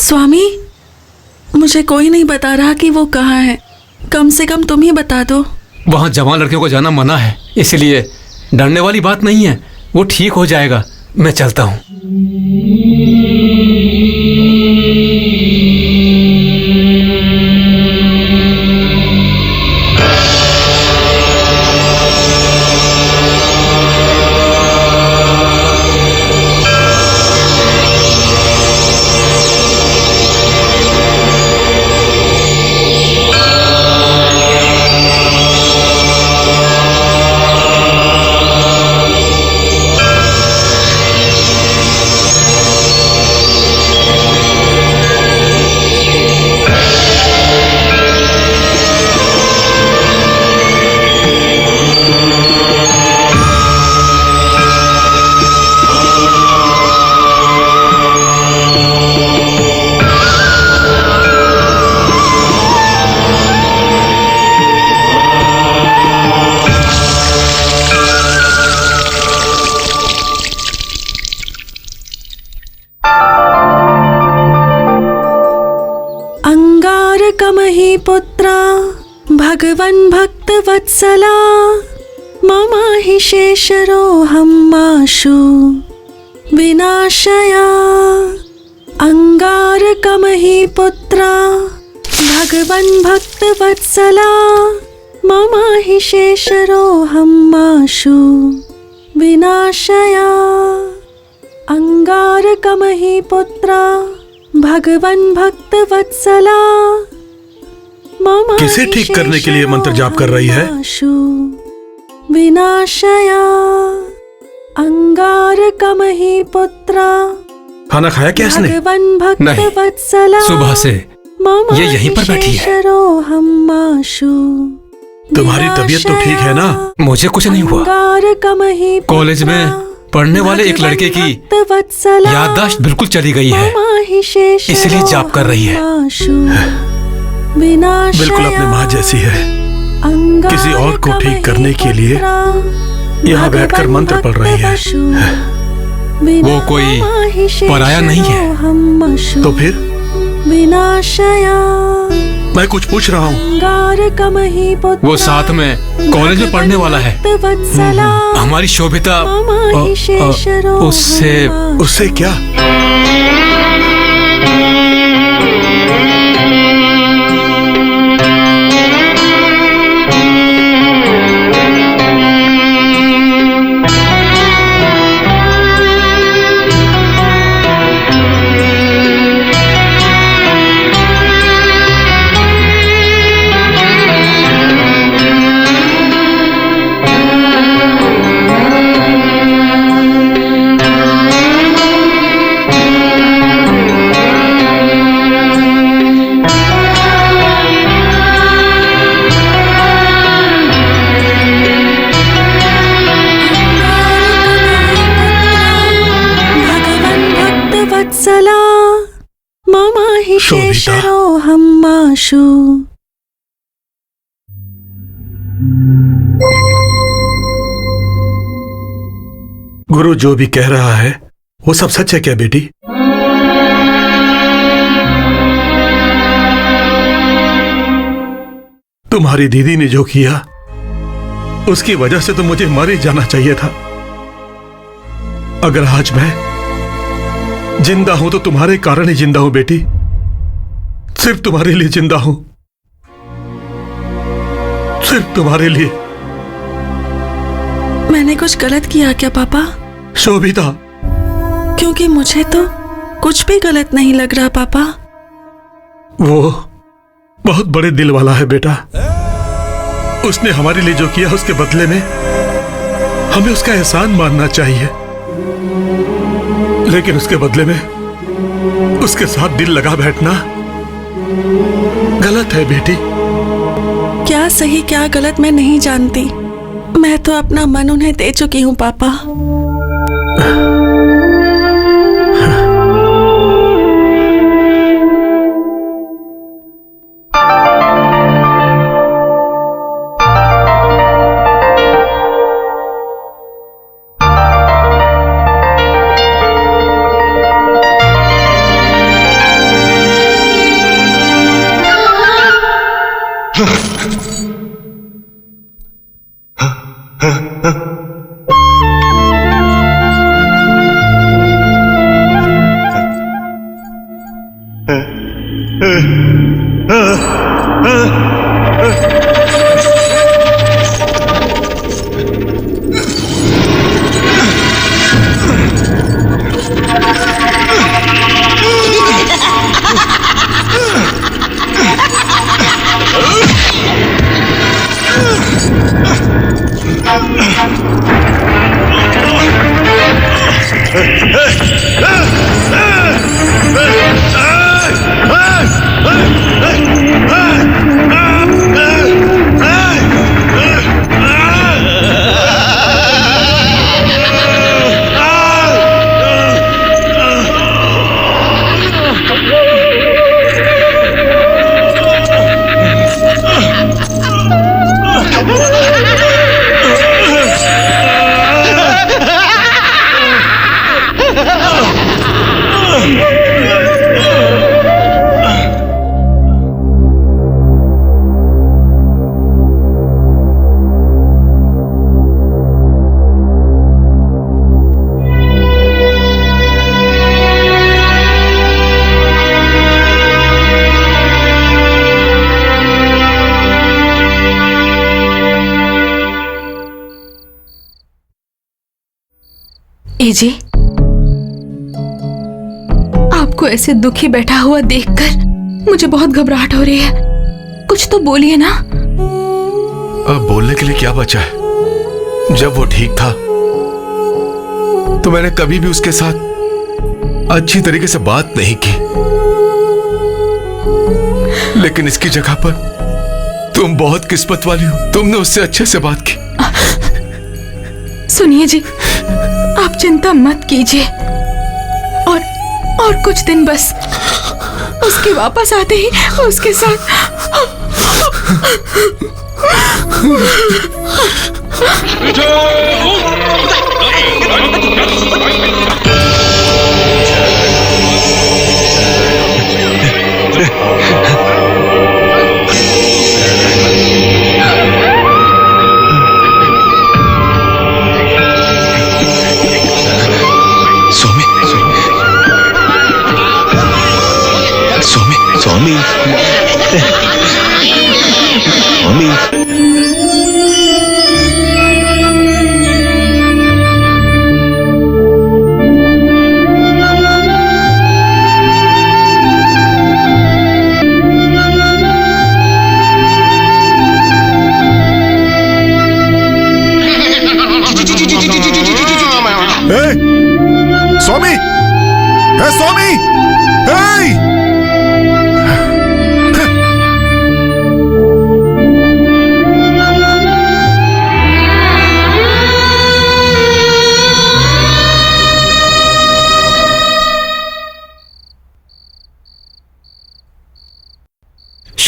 [SPEAKER 9] स्वामी, मुझे कोई नहीं बता रहा कि वो कहाँ है। कम से कम तुम ही बता दो।
[SPEAKER 3] वहाँ जवान लड़कियों को जाना मना है, इसलिए डरने वाली बात नहीं है, वो ठीक हो जाएगा। मैं चलता हूँ।
[SPEAKER 9] अंगारकमहि पुत्रा भगवन् भक्तवत्सला मम हि शेषरोऽहमाशु विनाशया। अंगारकमहि पुत्रा भगवन् भक्तवत्सला मम हि शेषरोऽहमाशु विनाशया। अंगारकमहि पुत्रा भगवन् भक्तवत्सला मम
[SPEAKER 1] किसे ठीक करने के लिए मंत्र जाप कर रही है?
[SPEAKER 9] विनाशया। अंगारकमहि पुत्रा
[SPEAKER 1] खाना खाया क्या इसने?
[SPEAKER 9] भगवन् भक्तवत्सला
[SPEAKER 3] सुबह से ये यहीं पर बैठी है।
[SPEAKER 1] तुम्हारी तबीयत तो ठीक है ना?
[SPEAKER 3] मुझे कुछ नहीं हुआ। कॉलेज में पढ़ने वाले एक लड़के की याददाश्त बिल्कुल चली गई है, इसलिए जाप कर रही है।
[SPEAKER 1] बिल्कुल अपनी माँ जैसी है। किसी और को ठीक करने के लिए यहाँ बैठकर मंत्र पढ़ रही है।
[SPEAKER 3] वो कोई पराया नहीं है।
[SPEAKER 1] तो फिर
[SPEAKER 9] विनाशया।
[SPEAKER 1] मैं कुछ पूछ रहा हूँ।
[SPEAKER 3] वो साथ में कॉलेज में पढ़ने वाला है। हमारी शोभिता
[SPEAKER 1] उससे क्या?
[SPEAKER 9] सला मम हि शेषरोऽहमाशु।
[SPEAKER 1] गुरु जो भी कह रहा है वो सब सच है क्या बेटी? तुम्हारी दीदी ने जो किया उसकी वजह से तो मुझे मर ही जाना चाहिए था। अगर आज मैं जिंदा हूं तो तुम्हारे कारण ही जिंदा हूं बेटी, सिर्फ तुम्हारे लिए जिंदा हूं, सिर्फ तुम्हारे लिए।
[SPEAKER 9] मैंने कुछ गलत किया क्या पापा?
[SPEAKER 1] शोभिता,
[SPEAKER 9] क्योंकि मुझे तो कुछ भी गलत नहीं लग रहा पापा।
[SPEAKER 1] वो बहुत बड़े दिल वाला है बेटा। उसने हमारे लिए जो किया उसके बदले में हमें उसका एहसान मानना चाहिए, लेकिन उसके बदले में उसके साथ दिल लगा बैठना गलत है बेटी।
[SPEAKER 9] क्या सही क्या गलत मैं नहीं जानती, मैं तो अपना मन उन्हें दे चुकी हूँ पापा।
[SPEAKER 5] जी, आपको ऐसे दुखी बैठा हुआ देखकर मुझे बहुत घबराहट हो रही है। कुछ तो बोलिए ना।
[SPEAKER 2] अब बोलने के लिए क्या बचा है? जब वो ठीक था तो मैंने कभी भी उसके साथ अच्छी तरीके से बात नहीं की, लेकिन इसकी जगह पर तुम बहुत किस्मत वाली हो, तुमने उससे अच्छे से बात की।
[SPEAKER 5] सुनिए जी, आप चिंता मत कीजिए, और कुछ दिन बस, उसके वापस आते ही उसके साथ
[SPEAKER 13] स्वामी
[SPEAKER 7] स्वामी, स्वामी,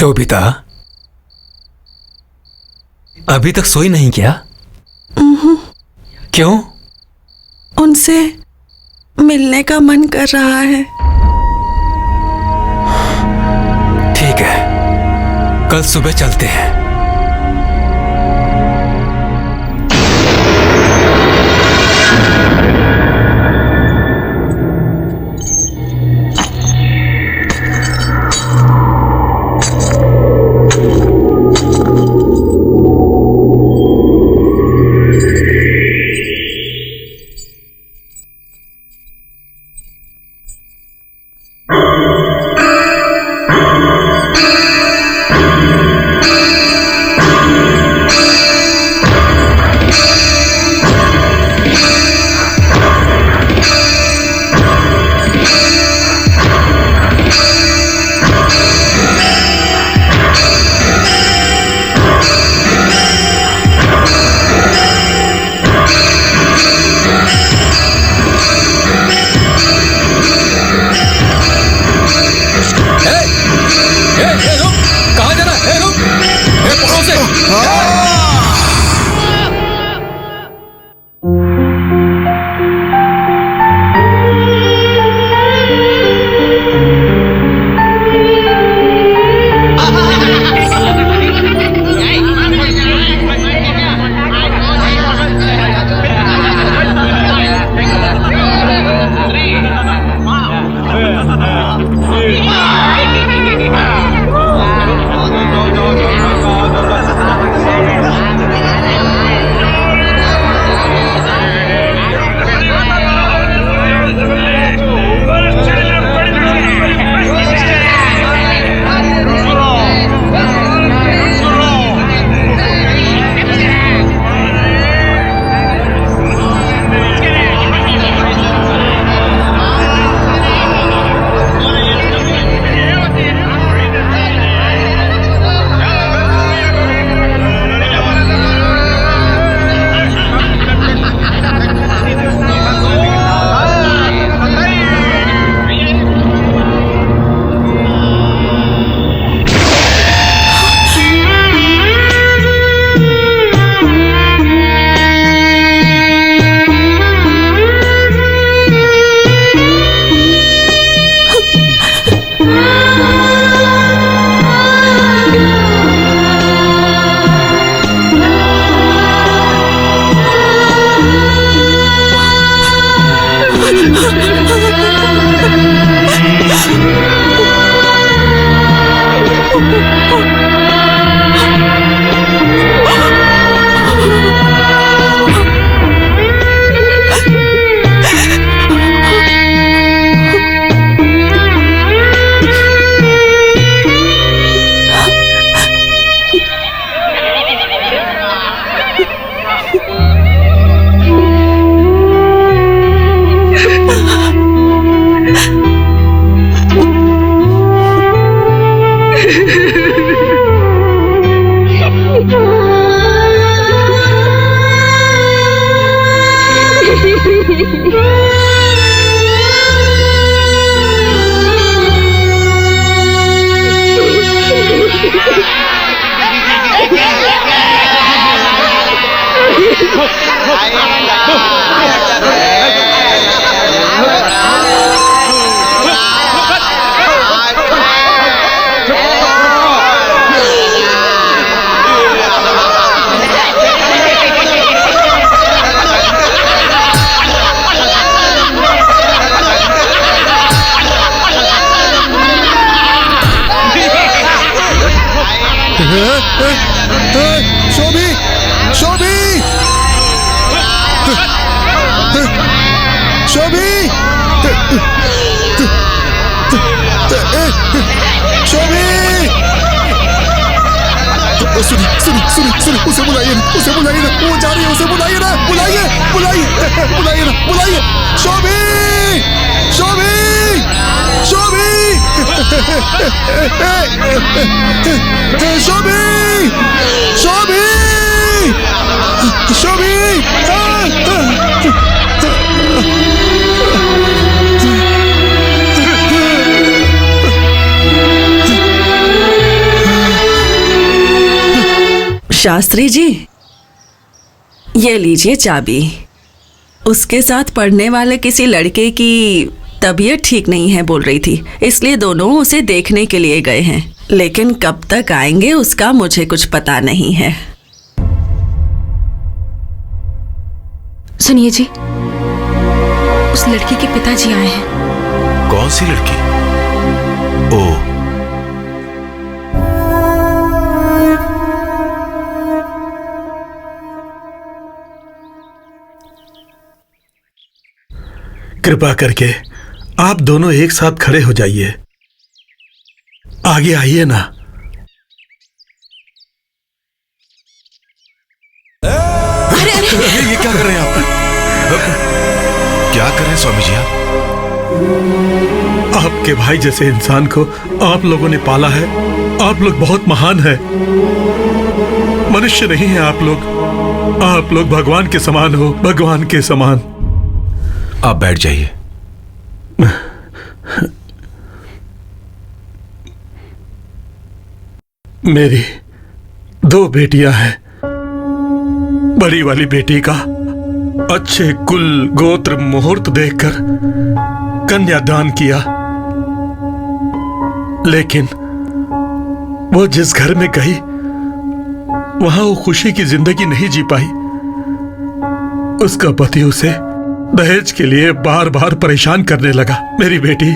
[SPEAKER 3] शोभिता, अभी तक सोई नहीं क्या? क्यों?
[SPEAKER 9] उनसे मिलने का मन कर रहा है।
[SPEAKER 3] ठीक है, कल सुबह चलते हैं।
[SPEAKER 7] शोभी, शोभी, शोभी, शोभी, सुनिए सुनिए सुनिए सुनिए, उसे बुलाइए ना, उसे बुलाइए ना, वो जा रही है, उसे बुलाइए ना, बुलाइए बुलाइए बुलाइए ना, बुलाइए। शोभी, शोभी, शोभी, शोभी, शोभी, शोभी,
[SPEAKER 9] शास्त्री जी, ये लीजिए चाबी। उसके साथ पढ़ने वाले किसी लड़के की तबीयत ठीक नहीं है बोल रही थी, इसलिए दोनों उसे देखने के लिए गए हैं, लेकिन कब तक आएंगे उसका मुझे कुछ पता नहीं है।
[SPEAKER 5] सुनिए जी, उस लड़की के पिताजी आए हैं।
[SPEAKER 2] कौन सी लड़की? ओ,
[SPEAKER 1] कृपा करके आप दोनों एक साथ खड़े हो जाइए। आगे आइए ना।
[SPEAKER 2] ये क्या कर रहे हैं आप? क्या कर रहे हैं स्वामी जी आप?
[SPEAKER 1] आपके भाई जैसे इंसान को आप लोगों ने पाला है। आप लोग बहुत महान हैं। मनुष्य नहीं है आप लोग। आप लोग भगवान के समान हो, भगवान के समान।
[SPEAKER 2] आप बैठ जाइए।
[SPEAKER 1] मेरी 2 बेटियां हैं। बड़ी वाली बेटी का अच्छे कुल गोत्र मुहूर्त देखकर कन्यादान किया, लेकिन वो जिस घर में गई वहां वो खुशी की जिंदगी नहीं जी पाई। उसका पति उसे दहेज के लिए बार बार परेशान करने लगा। मेरी बेटी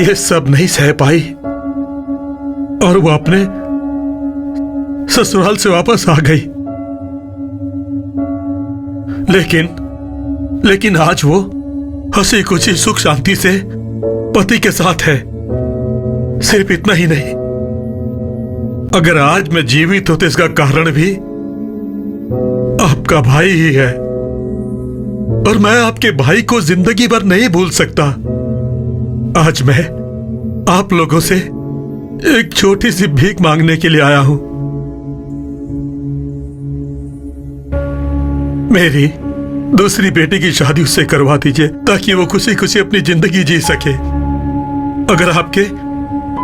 [SPEAKER 1] ये सब नहीं सह पाई और वो अपने ससुराल से वापस आ गई। लेकिन आज वो हंसी खुशी सुख शांति से पति के साथ है। सिर्फ इतना ही नहीं, अगर आज मैं जीवित हूं तो इसका कारण भी आपका भाई ही है, और मैं आपके भाई को जिंदगी भर नहीं भूल सकता। आज मैं आप लोगों से एक छोटी सी भीख मांगने के लिए आया हूं। मेरी दूसरी बेटी की शादी उससे करवा दीजिए ताकि वो खुशी खुशी अपनी जिंदगी जी सके। अगर आपके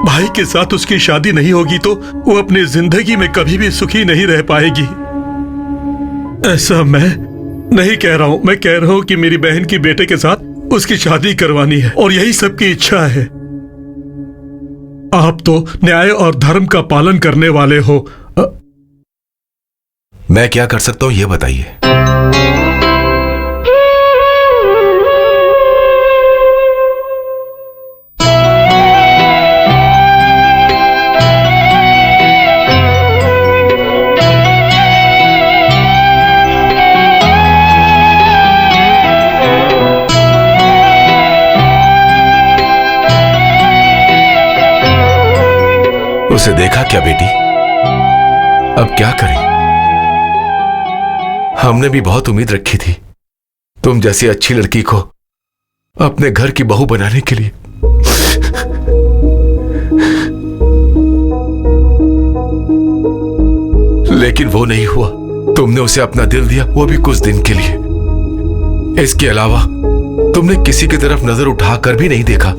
[SPEAKER 1] भाई के साथ उसकी शादी नहीं होगी तो वो अपनी जिंदगी में कभी भी सुखी नहीं रह पाएगी। ऐसा मैं नहीं कह रहा हूं, मैं कह रहा हूं कि मेरी बहन की बेटे के साथ उसकी शादी करवानी है और यही सबकी इच्छा है। आप तो न्याय और धर्म का पालन करने वाले हो।
[SPEAKER 2] मैं क्या कर सकता हूं ये बताइए। उसे देखा क्या बेटी? अब क्या करें? हमने भी बहुत उम्मीद रखी थी तुम जैसी अच्छी लड़की को अपने घर की बहू बनाने के लिए। लेकिन वो नहीं हुआ। तुमने उसे अपना दिल दिया, वो भी कुछ दिन के लिए। इसके अलावा तुमने किसी की तरफ नजर उठाकर भी नहीं देखा।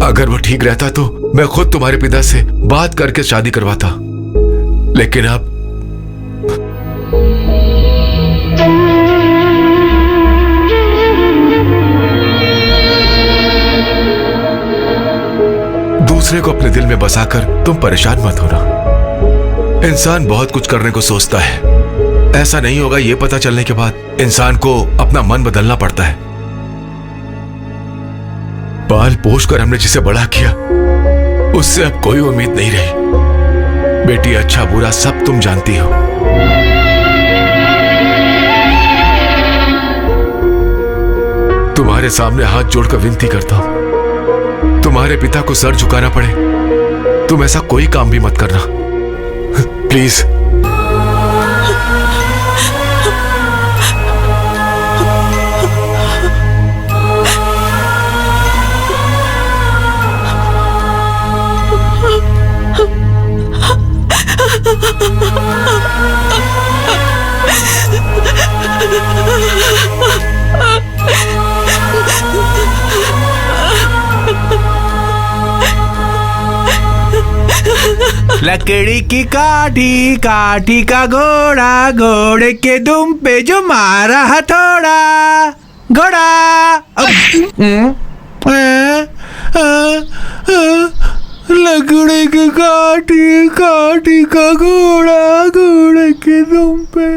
[SPEAKER 2] अगर वो ठीक रहता तो मैं खुद तुम्हारे पिता से बात करके शादी करवाता, लेकिन अब दूसरे को अपने दिल में बसाकर तुम परेशान मत होना। इंसान बहुत कुछ करने को सोचता है, ऐसा नहीं होगा ये पता चलने के बाद इंसान को अपना मन बदलना पड़ता है। पाल पोष कर हमने जिसे बड़ा किया उससे अब कोई उम्मीद नहीं रही। बेटी अच्छा बुरा सब तुम जानती हो। तुम्हारे सामने हाथ जोड़कर विनती करता हूं, तुम्हारे पिता को सर झुकाना पड़े तुम ऐसा कोई काम भी मत करना, प्लीज।
[SPEAKER 12] लकड़ी की काठी, काठी का घोड़ा, घोड़े के दुम पे जो मारा हथौड़ा, घोड़ा। लकड़ी की काठी, काठी का घोड़ा, घोड़े के दुम पे।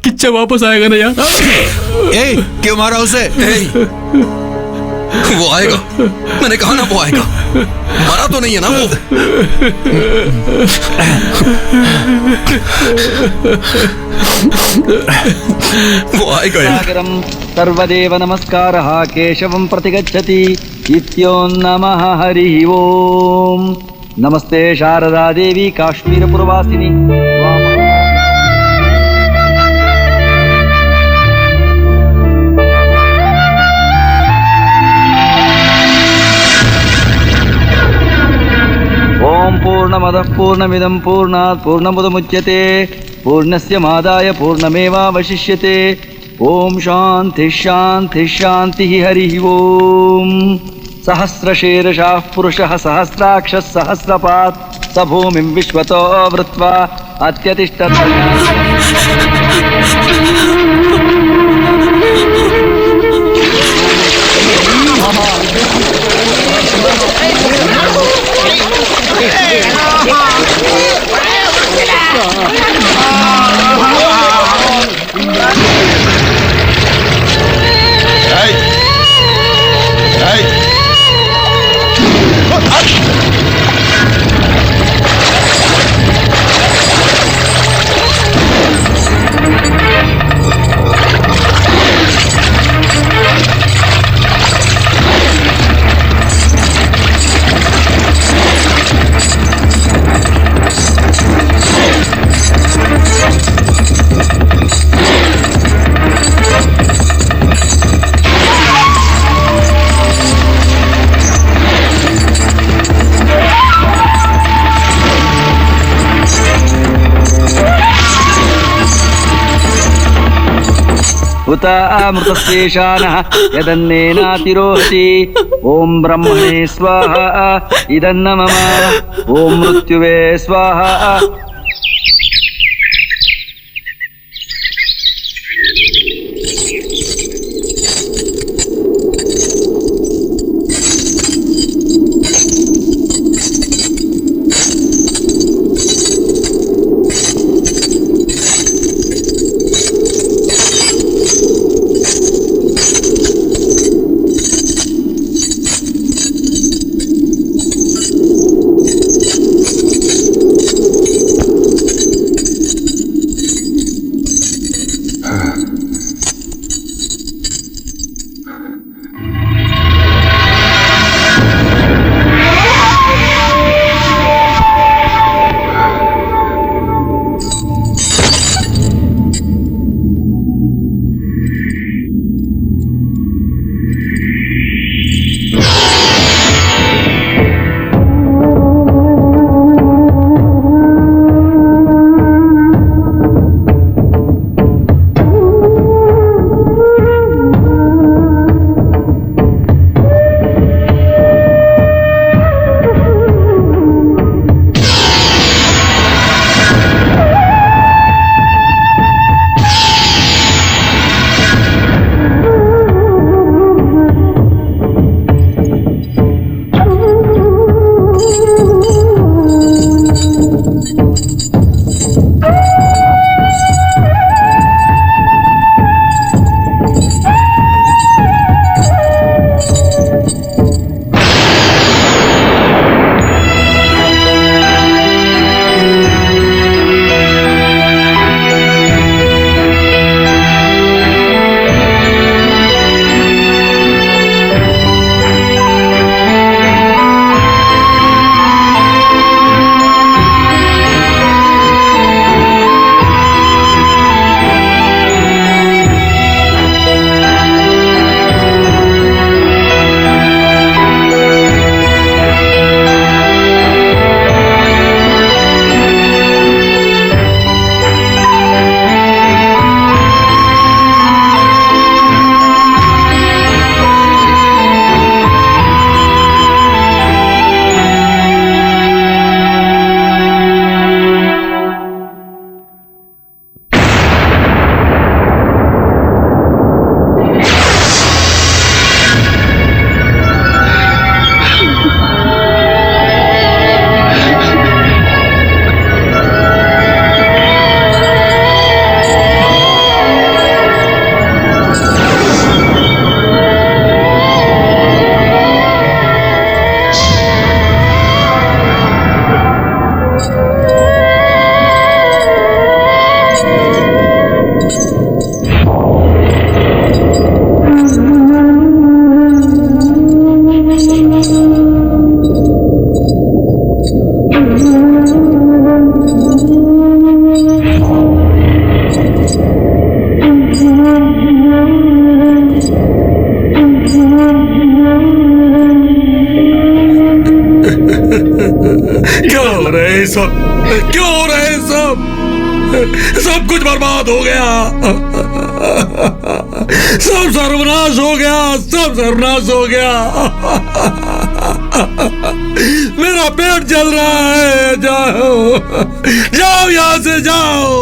[SPEAKER 3] किच्चा वापस आएगा ना यार?
[SPEAKER 11] ए, क्यों मारा उसे? वो आएगा, मैंने कहा ना वो आएगा। मरा तो नहीं है ना वो? वो आएगा यार।
[SPEAKER 14] सर्वदेव नमस्कारः केशवं प्रतिगच्छति इत्यो नमः हरिः ओम। नमस्ते शारदा देवी काश्मीरपुरवासिनी। ओम पूर्णमदः पूर्णमिदं पूर्णात् पूर्णमुदमुच्यते पूर्णस्य मादाय पूर्णमेवावशिष्यते। ओम शांति शांति शांतिः हरिः ओम। सहस्रशीर्षः पुरुषः सहस्राक्षः सहस्रपात् स भूमिं विश्वतो वृत्वा अत्यतिष्ठत्। उत अमृतस्येषानः यदन्नेनातिरोहति। ओम ब्रह्मणे स्वाहा इदन्न मम। ओम मृत्युवे स्वाहा।
[SPEAKER 1] ये सब? क्यों हो रहा है सब? सब कुछ बर्बाद हो गया, सब सर्वनाश हो गया, सब सर्वनाश हो गया। मेरा पेट जल रहा है, जाओ जाओ यहां से जाओ।